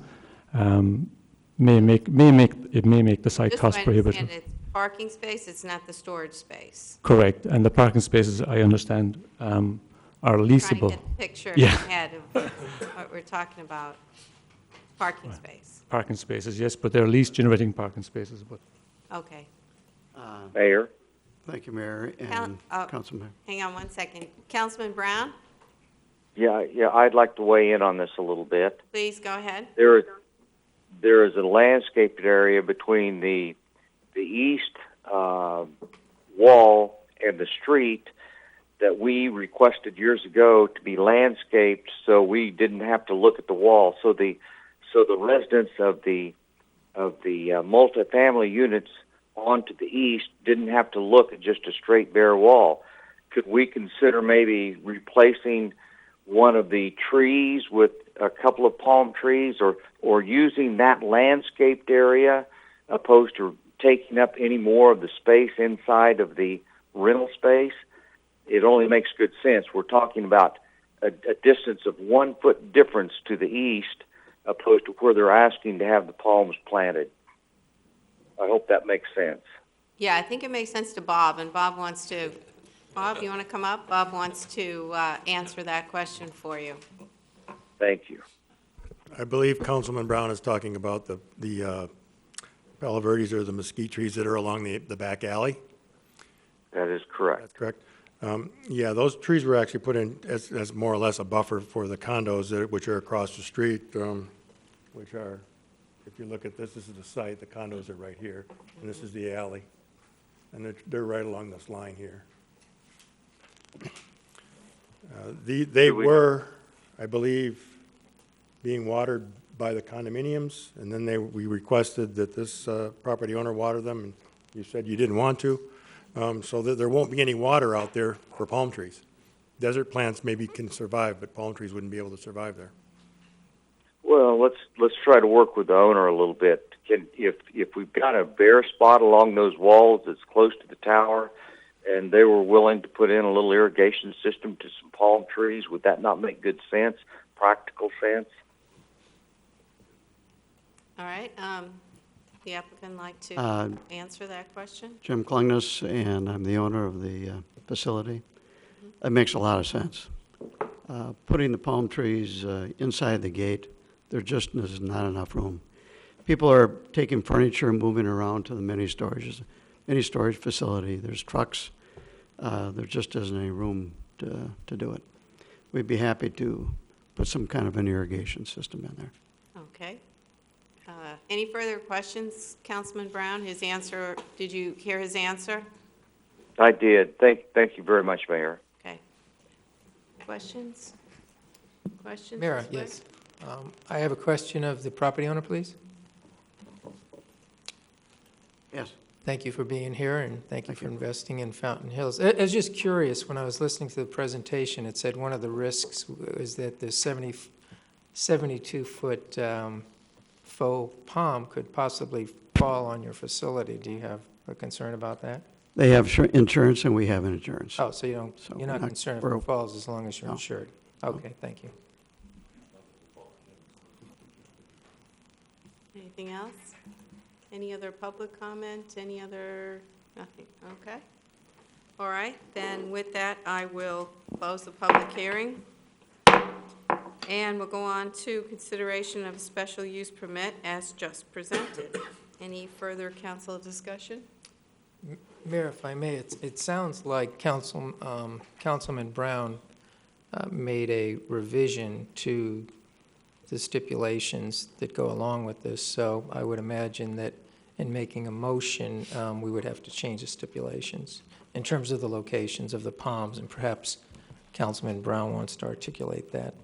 may make the site Just cost so I prohibitive. understand, it's parking space, it's not the storage space. Correct, and the parking spaces, I understand, are leasable. Trying to get the picture Yeah. in my head of what we're talking about, parking space. Parking spaces, yes, but they're lease generating parking spaces, but. Okay. Mayor? Thank you, Mayor and Councilman. Hang on one second. Councilman Brown, Yeah, I'd like to weigh in on this a little bit. please go ahead. There is a landscaped area between the east wall and the street that we requested years ago to be landscaped, so we didn't have to look at the wall. So the so the residents of the multifamily units on to the east didn't have to look at just a straight bare wall. Could we consider maybe replacing one of the trees with a couple of palm trees, or using that landscaped area opposed to taking up any more of the space inside of the rental space? It only makes good sense. We're talking about a distance of 1 foot difference to the east opposed to where they're asking to have the palms planted. I hope that makes sense. Yeah, I think it makes sense to Bob, and Bob, you want to come up? Bob wants to answer that question for you. Thank you. I believe Councilman Brown is talking about the Palo Verdes or the mesquite trees that are along the back alley. That is correct. That's correct. Yeah, those trees were actually put in as more or less a buffer for the condos which are across the street, which are, if you look at this is the site, the condos are right here, and this is the alley. And they're right along this line here. They were, I believe, being watered by the condominiums, and then we requested that this property owner water them, and you said you didn't want to, so that there won't be any water out there for palm trees. Desert plants maybe can survive, but palm trees wouldn't be able to survive there. Well, let's try to work with the owner a little bit. If we've got a bare spot along those walls that's close to the tower, and they were willing to put in a little irrigation system to some palm trees, would that not make good sense, practical sense? All right. The applicant like to answer that question? Jim Klingnes, and I'm the owner of the facility. It makes a lot of sense. Putting the palm trees inside the gate, there just is not enough room. People are taking furniture and moving around to the mini storage facility. There's trucks. There just isn't any room to do it. We'd be happy to put some kind of an irrigation system in there. Okay. Any further questions, Councilman Brown? His answer, did you hear his answer? I did. Thank you very much, Mayor. Okay. Questions? Questions? Mayor, Ms. Wick? yes. I have a question of the property owner, please. Yes. Thank you for being here, and thank you for investing in Fountain Hills. I was just curious, when I was listening to the presentation, it said one of the risks is that the 72-foot faux palm could possibly fall on your facility. Do you have a concern about that? They have insurance, and we have insurance. Oh, so you're not concerned if it falls as long as you're No. insured? Okay, thank you. Anything else? Any other public comment? Any other, nothing? Okay. All right, then with that, I will close the public hearing. And we'll go on to consideration of a special use permit as just presented. Any further council discussion? Mayor, if I may, it sounds like Councilman Brown made a revision to the stipulations that go along with this, so I would imagine that in making a motion, we would have to change the stipulations in terms of the locations of the palms, and perhaps Councilman Brown wants to articulate that.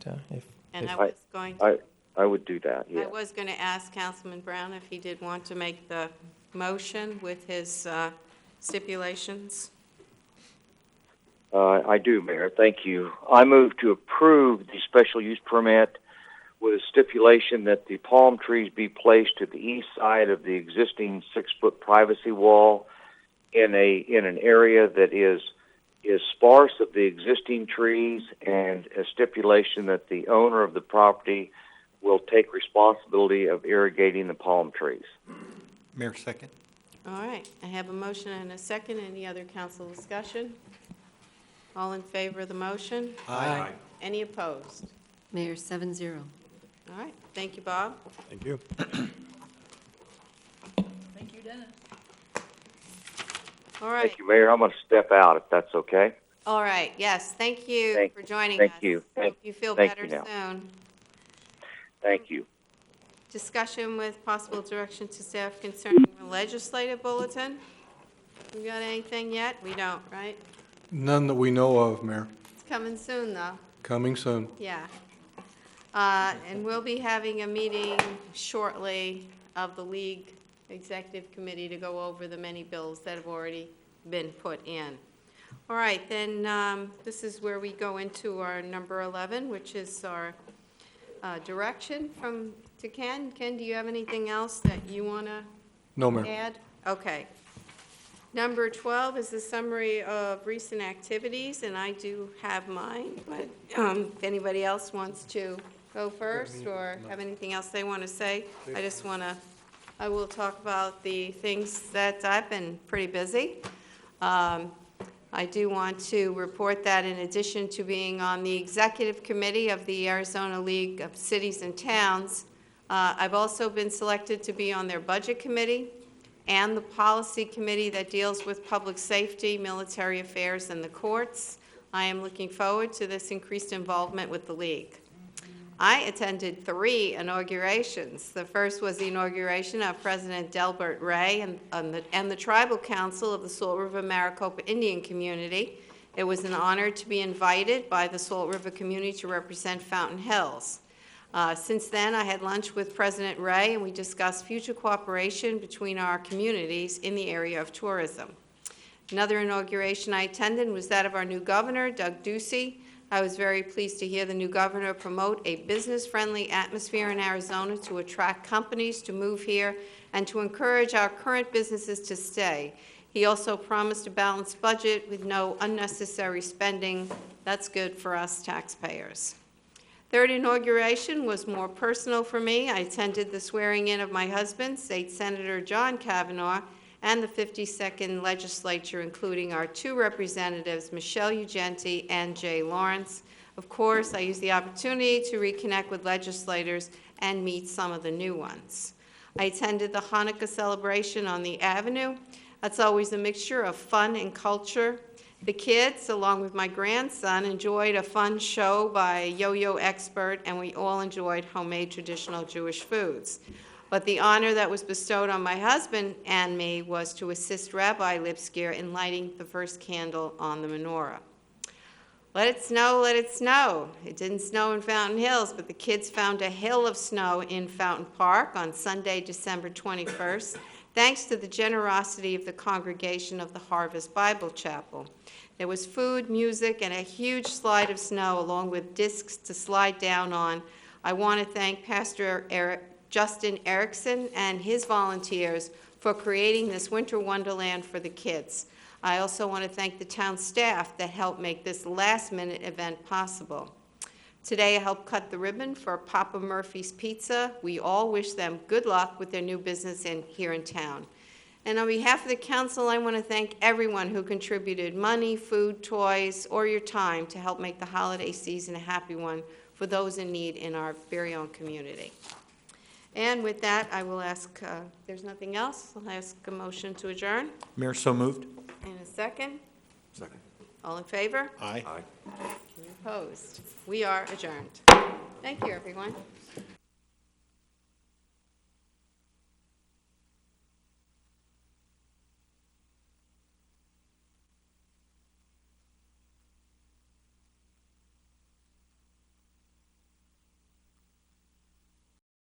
And I was going to... I would do that, yeah. I was going to ask Councilman Brown if he did want to make the motion with his stipulations. I do, Mayor. Thank you. I move to approve the special use permit with a stipulation that the palm trees be placed to the east side of the existing 6-foot privacy wall in an area that is sparse of the existing trees, and a stipulation that the owner of the property will take responsibility of irrigating the palm trees. Mayor, second. All right, I have a motion and a second. Any other council discussion? All in favor of the motion? Aye. Any opposed? Mayor, 7-0. All right, thank you, Bob. Thank you. Thank you, Dennis. All right, Thank you, Mayor. I'm going to step out if that's okay. all right, yes, thank you Thank- for joining us. thank you. Hope you feel Thank better you now. soon. Thank you. Discussion with possible direction to staff concerning the legislative bulletin. We got anything yet? We don't, right? None that we know of, Mayor. It's coming soon, though. Coming soon. Yeah. And we'll be having a meeting shortly of the League Executive Committee to go over the many bills that have already been put in. All right, then this is where we go into our number 11, which is our direction to Ken. Ken, do you have anything else that you want to No, Mayor. add? Okay. Number 12 is the summary of recent activities, and I do have mine, but if anybody else wants to go first or have anything else they want to say, I will talk about the things that I've been pretty busy. I do want to report that in addition to being on the executive committee of the Arizona League of Cities and Towns, I've also been selected to be on their budget committee and the policy committee that deals with public safety, military affairs, and the courts. I am looking forward to this increased involvement with the league. I attended 3 inaugurations. The first was the inauguration of President Delbert Ray and the Tribal Council of the Salt River Maricopa Indian Community. It was an honor to be invited by the Salt River community to represent Fountain Hills. Since then, I had lunch with President Ray, and we discussed future cooperation between our communities in the area of tourism. Another inauguration I attended was that of our new governor, Doug Ducey. I was very pleased to hear the new governor promote a business-friendly atmosphere in Arizona to attract companies to move here and to encourage our current businesses to stay. He also promised a balanced budget with no unnecessary spending. That's good for us taxpayers. Third inauguration was more personal for me. I attended the swearing-in of my husband, State Senator John Kavanaugh, and the 52nd legislature, including our 2 representatives, Michelle Ugenti and Jay Lawrence. Of course, I used the opportunity to reconnect with legislators and meet some of the new ones. I attended the Hanukkah celebration on the Avenue. That's always a mixture of fun and culture. The kids, along with my grandson, enjoyed a fun show by a yo-yo expert, and we all enjoyed homemade traditional Jewish foods. But the honor that was bestowed on my husband and me was to assist Rabbi Lipskier in lighting the first candle on the menorah. Let it snow, let it snow. It didn't snow in Fountain Hills, but the kids found a hill of snow in Fountain Park on Sunday, December 21st, thanks to the generosity of the congregation of the Harvest Bible Chapel. There was food, music, and a huge slide of snow along with discs to slide down on. I want to thank Pastor Justin Erickson and his volunteers for creating this winter wonderland for the kids. I also want to thank the town staff that helped make this last-minute event possible. Today, I helped cut the ribbon for Papa Murphy's Pizza. We all wish them good luck with their new business here in town. And on behalf of the council, I want to thank everyone who contributed money, food, toys, or your time to help make the holiday season a happy one for those in need in our very own community. And with that, I will ask, if there's nothing else, I'll ask a motion to adjourn. Mayor, so moved. And a second? Second. All in favor? Aye. Any opposed? We are adjourned. Thank you, everyone.